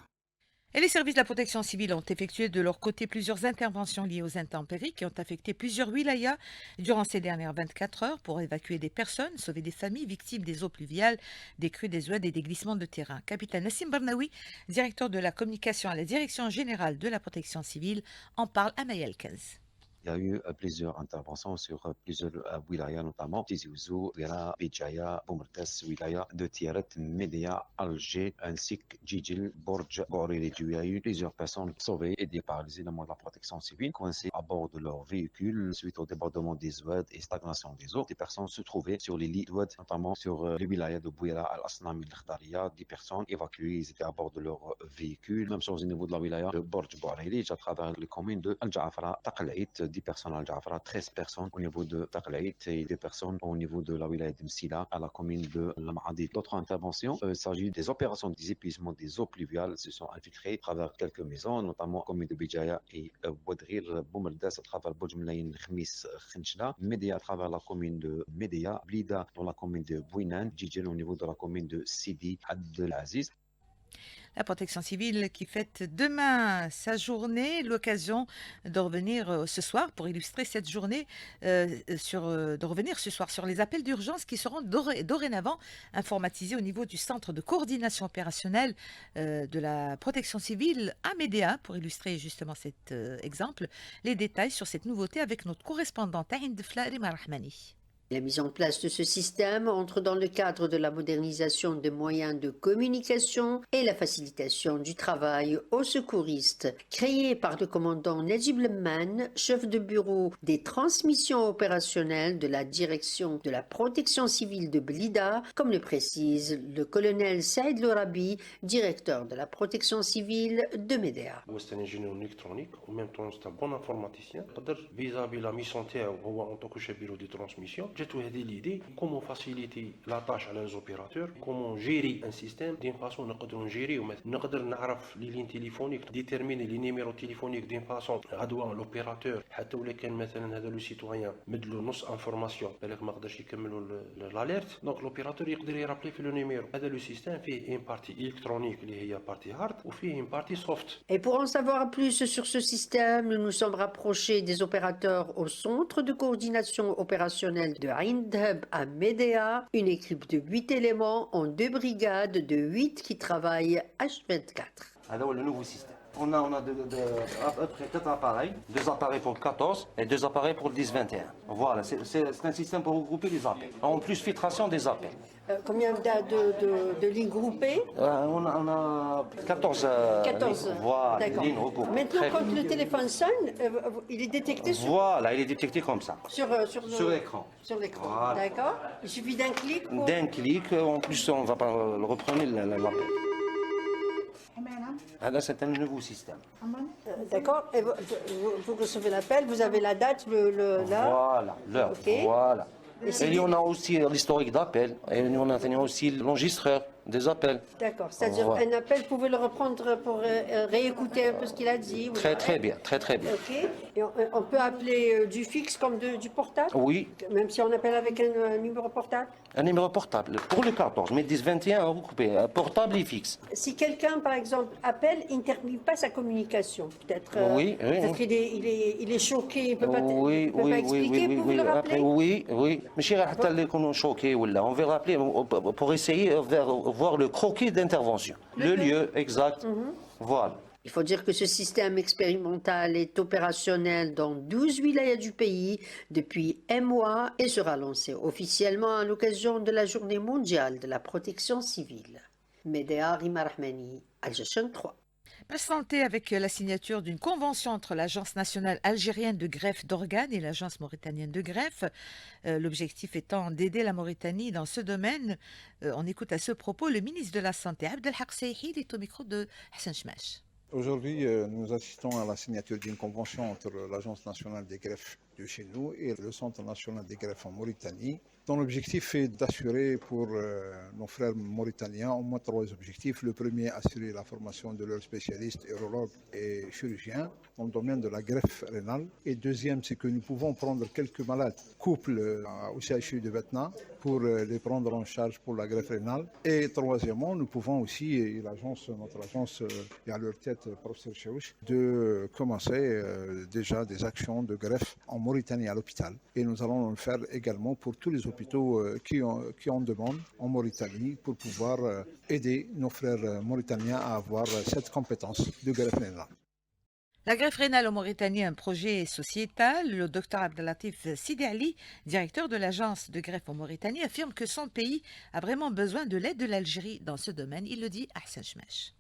Et les services de la protection civile ont effectué de leur côté plusieurs interventions liées aux intempéries qui ont affecté plusieurs wilayas durant ces dernières 24 heures pour évacuer des personnes, sauver des familles victimes des eaux pluviales, des crues, des oueds et des glissements de terrain. Capitaine Nassim Barnaoui, directeur de la communication à la Direction générale de la protection civile, en parle à Mayel 15. Il y a eu plusieurs interventions sur plusieurs wilayas, notamment Tizi Ouzou, Bouira, Béjaïa, Boumerdès, wilaya de Tiaret, Médéa, Alger, ainsi que Djidjil, Borj, Boré. Il y a eu plusieurs personnes sauvées, aidées par les éléments de la protection civile, coincées à bord de leur véhicule suite au débordement des oueds et stagnation des eaux. Des personnes se trouvaient sur les lits d'oueds, notamment sur les wilayas de Bouira, Al-Asnam, Al-Khdaria. Des personnes évacuées, ils étaient à bord de leur véhicule. Même chose au niveau de la wilaya de Borj, Boré, à travers les communes de Al-Ja'afra, Taqlaït, 10 personnes à Al-Ja'afra, 13 personnes au niveau de Taqlaït et 2 personnes au niveau de la wilaya de Msila à la commune de Lamadi. D'autres interventions, il s'agit des opérations des épuisements des eaux pluviales se sont infiltrées à travers quelques maisons, notamment la commune de Béjaïa et Bouadrir, Boumerdès à travers Boujmlaïn, Khmis, Khinchla, Médéa à travers la commune de Médéa, Blida dans la commune de Bouinan, Djidjil au niveau de la commune de Sidi Abdelaziz. La protection civile qui fête demain sa journée, l'occasion de revenir ce soir pour illustrer cette journée, de revenir ce soir sur les appels d'urgence qui seront dorénavant informatisés au niveau du centre de coordination opérationnelle de la protection civile à Médéa pour illustrer justement cet exemple. Les détails sur cette nouveauté avec notre correspondante Aïnd Flari Marahmani. La mise en place de ce système entre dans le cadre de la modernisation des moyens de communication et la facilitation du travail aux secouristes. Créé par le commandant Najib Lemman, chef de bureau des transmissions opérationnelles de la direction de la protection civile de Blida, comme le précise le colonel Saïd Lorabi, directeur de la protection civile de Médéa. C'est un ingénieur électronique, en même temps c'est un bon informaticien. Vis-à-vis la mission en tant que chef de bureau de transmission, j'ai l'idée comment faciliter la tâche à les opérateurs, comment gérer un système d'une façon nous gérer نقدر نعرف les lignes téléphoniques, déterminer les numéros téléphoniques d'une façon غدوة l'opérateur حتى ولا كان مثلا هذا لو سيتويان مدلو نص انفورماسيون بالك ما قدرش يكملوا l'alerte, donc l'opérateur يقدر يرابلي في le numéro. هذا le système فيه une partie électronique اللي هي partie hard وفيه une partie soft. Et pour en savoir plus sur ce système, nous nous sommes rapprochés des opérateurs au centre de coordination opérationnelle de Aïndheb à Médéa, une équipe de 8 éléments en 2 brigades de 8 qui travaillent H24. Alors le nouveau système. On a à peu près 4 appareils, 2 appareils pour le 14 et 2 appareils pour le 10-21. Voilà, c'est un système pour regrouper les appels. En plus, filtration des appels. Combien de lignes groupées? On a 14 voilà, lignes regroupées. Maintenant, quand le téléphone sonne, il est détecté sur... Voilà, il est détecté comme ça. Sur l'écran. Sur l'écran, voilà. D'accord. Il suffit d'un clic pour... D'un clic, en plus on va pas reprendre l'appel. Là, c'est un nouveau système. D'accord. Et vous recevez l'appel, vous avez la date, là. Voilà, l'heure. Okay. Voilà. Et on a aussi l'historique d'appel. Et on a aussi l'enregistreur des appels. D'accord. C'est-à-dire un appel, vous pouvez le reprendre pour réécouter un peu ce qu'il a dit. Très bien, très bien. Ok. Et on peut appeler du fixe comme du portable? Oui. Même si on appelle avec un numéro portable? Un numéro portable. Pour le 14, mais 10-21, recoupé. Portable et fixe. Si quelqu'un, par exemple, appelle, il ne termine pas sa communication. Peut-être qu'il il est choqué, il ne peut pas expliquer. Vous pouvez le rappeler? Oui. Mais je suis choqué. On va rappeler pour essayer de voir le croquis d'intervention. Le lieu exact. Voilà. Il faut dire que ce système expérimental est opérationnel dans 12 wilayas du pays depuis un mois et sera lancé officiellement à l'occasion de la Journée mondiale de la protection civile. Medea Rima Rahmani, Al-Jashan 3. Présenté avec la signature d'une convention entre l'Agence nationale algérienne de greffe d'organes et l'Agence mauritanienne de greffe, l'objectif étant d'aider la Mauritanie dans ce domaine. On écoute à ce propos le ministre de la Santé, Abdelhak Seyhi, il est au micro de Hassan Chmash. Aujourd'hui, nous assistons à la signature d'une convention entre l'Agence nationale des greffes de chez nous et le Centre national des greffes en Mauritanie, dont l'objectif est d'assurer pour nos frères mauritaniens au moins 3 objectifs. Le premier, assurer la formation de leurs spécialistes, urologues et chirurgiens dans le domaine de la greffe rénale. Et deuxième, c'est que nous pouvons prendre quelques malades, couples au CHU de Vetna, pour les prendre en charge pour la greffe rénale. Et troisièmement, nous pouvons aussi, et notre agence est à leur tête, professeur Chouch, de commencer déjà des actions de greffe en Mauritanie à l'hôpital. Et nous allons le faire également pour tous les hôpitaux qui en demandent en Mauritanie pour pouvoir aider nos frères mauritaniens à avoir cette compétence de greffe rénale. La greffe rénale en Mauritanie est un projet sociétal. Le docteur Abdelatif Sidi Ali, directeur de l'agence de greffe en Mauritanie, affirme que son pays a vraiment besoin de l'aide de l'Algérie dans ce domaine. Il le dit à Hassan Chmash.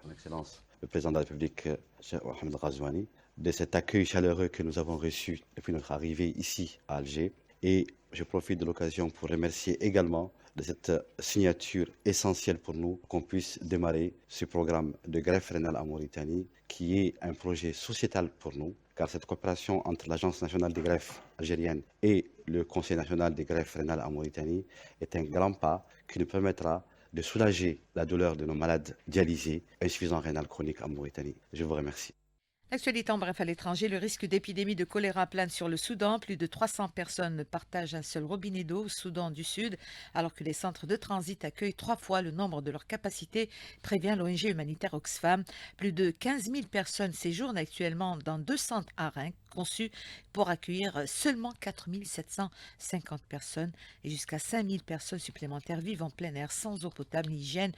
Son Excellence, le président de la République, Cheikh Mohamed Ghazouani, de cet accueil chaleureux que nous avons reçu depuis notre arrivée ici à Alger. Et je profite de l'occasion pour remercier également de cette signature essentielle pour nous, qu'on puisse démarrer ce programme de greffe rénale en Mauritanie, qui est un projet sociétal pour nous, car cette coopération entre l'Agence nationale des greffes algérienne et le Conseil national des greffes rénales en Mauritanie est un grand pas qui nous permettra de soulager la douleur de nos malades dialysés insuffisants rénal chronique en Mauritanie. Je vous remercie. L'actualité en bref à l'étranger, le risque d'épidémie de choléra plane sur le Soudan. Plus de 300 personnes partagent un seul robinet d'eau au Soudan du Sud, alors que les centres de transit accueillent 3 fois le nombre de leur capacité, prévient l'ONG humanitaire Oxfam. Plus de 15 000 personnes séjournent actuellement dans 2 centres à Rhin, conçus pour accueillir seulement 4 750 personnes et jusqu'à 5 000 personnes supplémentaires vivent en plein air sans eau potable ni hygiène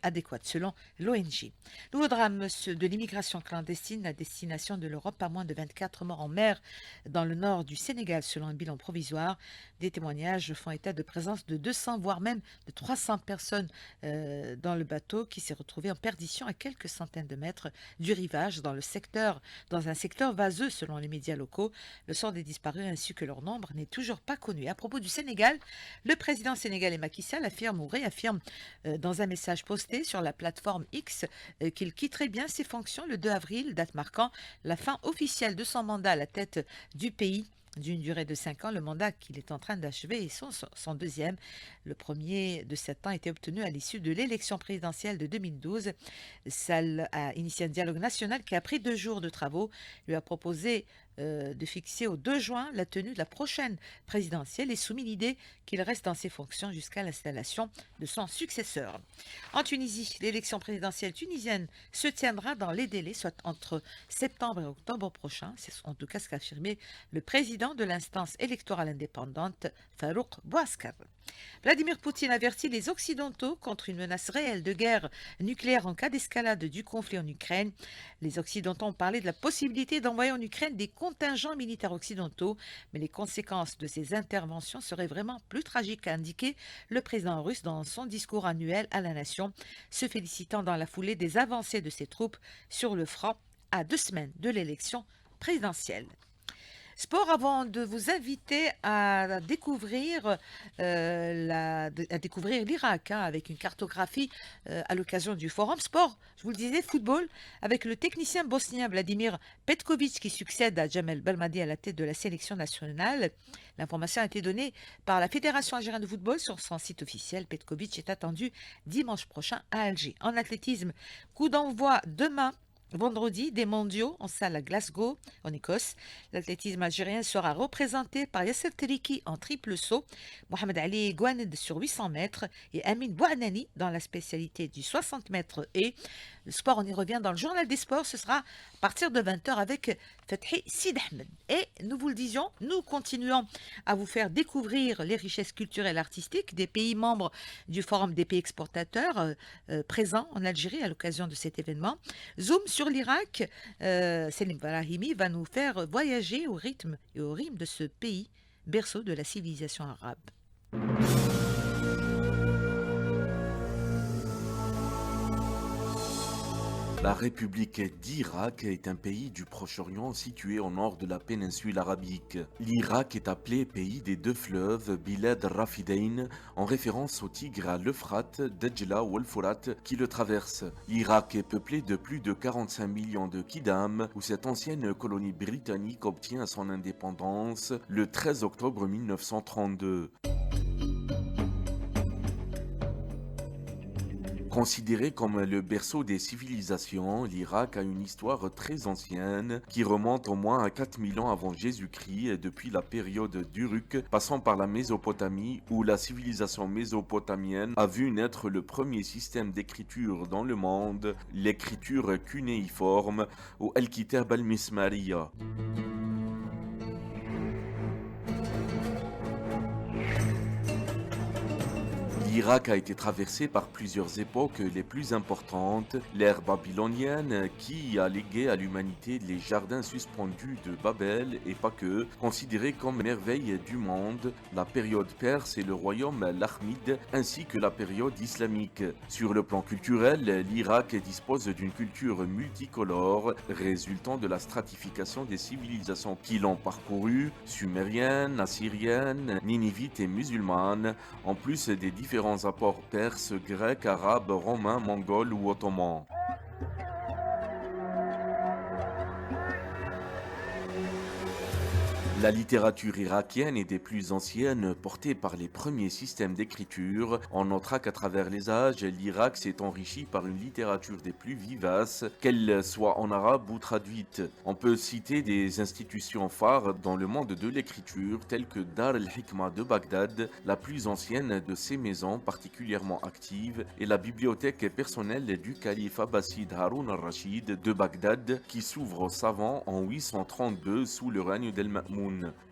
adéquate, selon l'ONG. Nouveau drame de l'immigration clandestine, la destination de l'Europe, pas moins de 24 morts en mer dans le nord du Sénégal, selon un bilan provisoire. Des témoignages font état de présence de 200, voire même de 300 personnes dans le bateau qui s'est retrouvé en perdition à quelques centaines de mètres du rivage dans un secteur vaseux, selon les médias locaux. Le sort des disparus ainsi que leur nombre n'est toujours pas connu. À propos du Sénégal, le président sénégalais Macky Sall affirme ou réaffirme dans un message posté sur la plateforme X qu'il quitterait bien ses fonctions le 2 avril, date marquant la fin officielle de son mandat à la tête du pays. D'une durée de 5 ans, le mandat qu'il est en train d'achever est son deuxième. Le premier de 7 ans a été obtenu à l'issue de l'élection présidentielle de 2012. Sall a initié un dialogue national qui a pris 2 jours de travaux, lui a proposé de fixer au 2 juin la tenue de la prochaine présidentielle et soumis l'idée qu'il reste dans ses fonctions jusqu'à l'installation de son successeur. En Tunisie, l'élection présidentielle tunisienne se tiendra dans les délais, soit entre septembre et octobre prochain. C'est en tout cas ce qu'a affirmé le président de l'instance électorale indépendante, Farouk Bouaskar. Vladimir Poutine avertit les Occidentaux contre une menace réelle de guerre nucléaire en cas d'escalade du conflit en Ukraine. Les Occidentaux ont parlé de la possibilité d'envoyer en Ukraine des contingents militaires occidentaux, mais les conséquences de ces interventions seraient vraiment plus tragiques, a indiqué le président russe dans son discours annuel à la nation, se félicitant dans la foulée des avancées de ses troupes sur le front à 2 semaines de l'élection présidentielle. Sport, avant de vous inviter à découvrir l'Irak avec une cartographie à l'occasion du forum. Sport, je vous le disais, football, avec le technicien bosnien Vladimir Petković qui succède à Jamel Belmadi à la tête de la sélection nationale. L'information a été donnée par la Fédération algérienne de football sur son site officiel. Petković est attendu dimanche prochain à Alger. En athlétisme, coup d'envoi demain. Vendredi, des mondiaux en salle à Glasgow, en Écosse. L'athlétisme algérien sera représenté par Yasser Teriki en triple saut, Mohamed Ali Gouaned sur 800 mètres et Amin Bouanani dans la spécialité du 60 mètres. Et le sport, on y revient dans le journal des sports, ce sera à partir de 20h avec Fethi Sid Ahmed. Et nous vous le disions, nous continuons à vous faire découvrir les richesses culturelles et artistiques des pays membres du Forum des pays exportateurs présents en Algérie à l'occasion de cet événement. Zoom sur l'Irak, Selim Brahimi va nous faire voyager au rythme et au rythme de ce pays, berceau de la civilisation arabe. La République d'Irak est un pays du Proche-Orient situé au nord de la péninsule arabique. L'Irak est appelé pays des deux fleuves, Bilad Rafidain, en référence au Tigre, à l'Euphrate, Dejla ou Al-Furat qui le traverse. L'Irak est peuplé de plus de 45 millions de Kidam, où cette ancienne colonie britannique obtient son indépendance le 13 octobre 1932. Considéré comme le berceau des civilisations, l'Irak a une histoire très ancienne qui remonte au moins à 4000 ans avant Jésus-Christ, depuis la période d'Uruk, passant par la Mésopotamie où la civilisation mésopotamienne a vu naître le premier système d'écriture dans le monde, l'écriture cunéiforme ou Al-Kitab al-Mismariya. L'Irak a été traversé par plusieurs époques les plus importantes. L'ère babylonienne qui a légué à l'humanité les jardins suspendus de Babel et pas que, considérés comme merveilles du monde, la période perse et le royaume Lakhmide ainsi que la période islamique. Sur le plan culturel, l'Irak dispose d'une culture multicolore résultant de la stratification des civilisations qui l'ont parcouru, sumérienne, assyrienne, ninivite et musulmane, en plus des différents apports perses, grecs, arabes, romains, mongols ou ottomans. La littérature irakienne est des plus anciennes, portée par les premiers systèmes d'écriture. On notera qu'à travers les âges, l'Irak s'est enrichi par une littérature des plus vivaces, qu'elle soit en arabe ou traduite. On peut citer des institutions phares dans le monde de l'écriture, telles que Dar el-Hikma de Bagdad, la plus ancienne de ces maisons particulièrement active, et la bibliothèque personnelle du calife abbasside Haroun al-Rachid de Bagdad, qui s'ouvre aux savants en 832 sous le règne d'El-Ma'moun.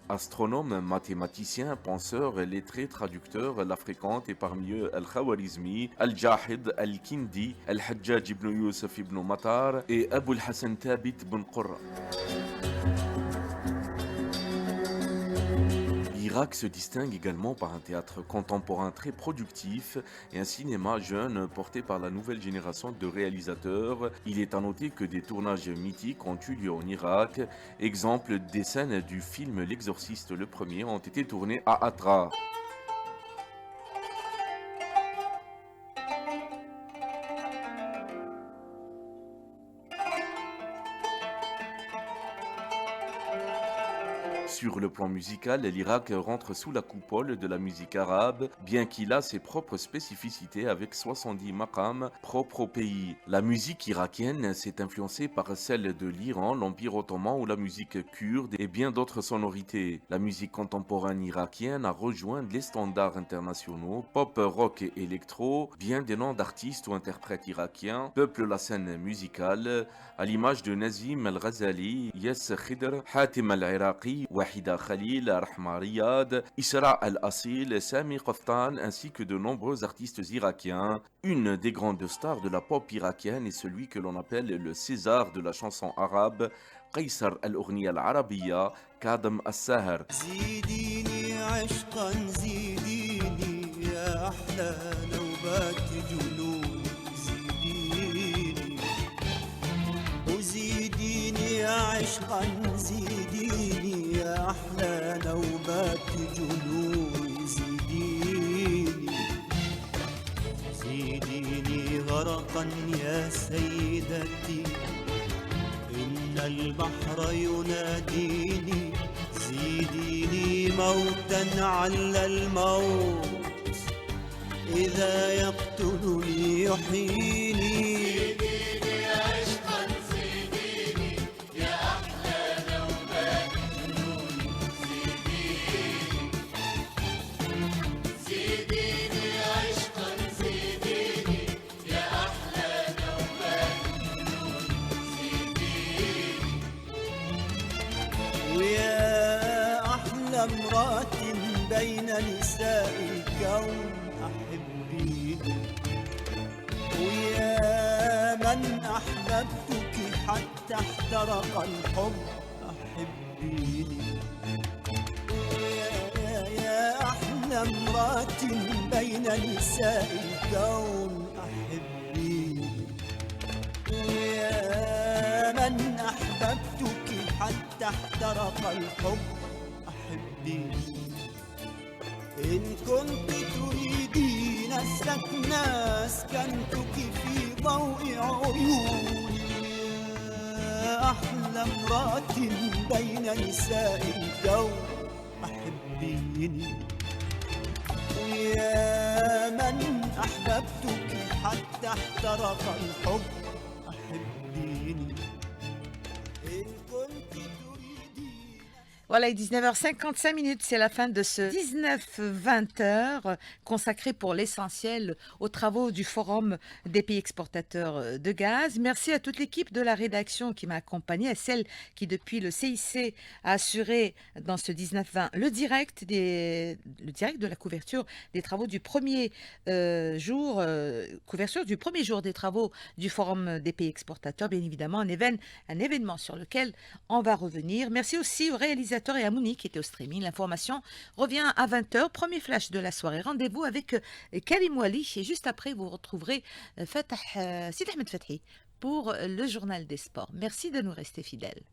Astronome, mathématicien, penseur, lettré, traducteur, la fréquente et parmi eux Al-Khawarizmi, Al-Jahid, Al-Kindi, Al-Hajjaj ibn Youssef ibn Matar et Abu al-Hassan Thabit ibn Qurra. L'Irak se distingue également par un théâtre contemporain très productif et un cinéma jeune porté par la nouvelle génération de réalisateurs. Il est à noter que des tournages mythiques ont eu lieu en Irak. Exemple, des scènes du film L'Exorciste le premier ont été tournées à Hatra. Sur le plan musical, l'Irak rentre sous la coupole de la musique arabe, bien qu'il a ses propres spécificités avec 70 maqams propres au pays. La musique irakienne s'est influencée par celle de l'Iran, l'Empire ottoman ou la musique kurde et bien d'autres sonorités. La musique contemporaine irakienne a rejoint les standards internationaux, pop, rock et électro. Bien des noms d'artistes ou interprètes irakiens peuplent la scène musicale, à l'image de Nazim al-Ghazali, Yass Khidr, Hatim al-Iraqi, Wahida Khalil, Rahma Riyad, Isra al-Asil, Sami Qaftan ainsi que de nombreux artistes irakiens. Une des grandes stars de la pop irakienne est celui que l'on appelle le César de la chanson arabe, Qaysar al-Oghniya al-Arabiya, Kadem al-Sahar. عشقا زيديني يا أحلى نوبات جنون زيديني زيديني غرقا يا سيدتي إن البحر يناديني زيديني موتا على الموت إذا يقتلني يحييني ويا امرأة بين نساء الكون أحبيني ويا من أحببتك حتى احترق الحب أحبيني يا أحلى امرأة بين نساء الكون أحبيني ويا من أحببتك حتى احترق الحب أحبيني إن كنت تريدين السكن أسكنتك في ضوء عيوني يا أحلى امرأة بين نساء الكون أحبيني ويا من أحببتك حتى احترق الحب أحبيني إن كنت Voilà, il est 19h55, c'est la fin de ce 19-20h consacré pour l'essentiel aux travaux du Forum des pays exportateurs de gaz. Merci à toute l'équipe de la rédaction qui m'a accompagnée, à celle qui depuis le CIC a assuré dans ce 19-20 le direct de la couverture des travaux du premier jour, couverture du premier jour des travaux du Forum des pays exportateurs, bien évidemment un événement sur lequel on va revenir. Merci aussi aux réalisateurs et à Monique qui était au streaming. L'information revient à 20h. Premier flash de la soirée. Rendez-vous avec Karim Wali. Et juste après, vous retrouverez Sidi Ahmed Fathi pour le journal des sports. Merci de nous rester fidèles.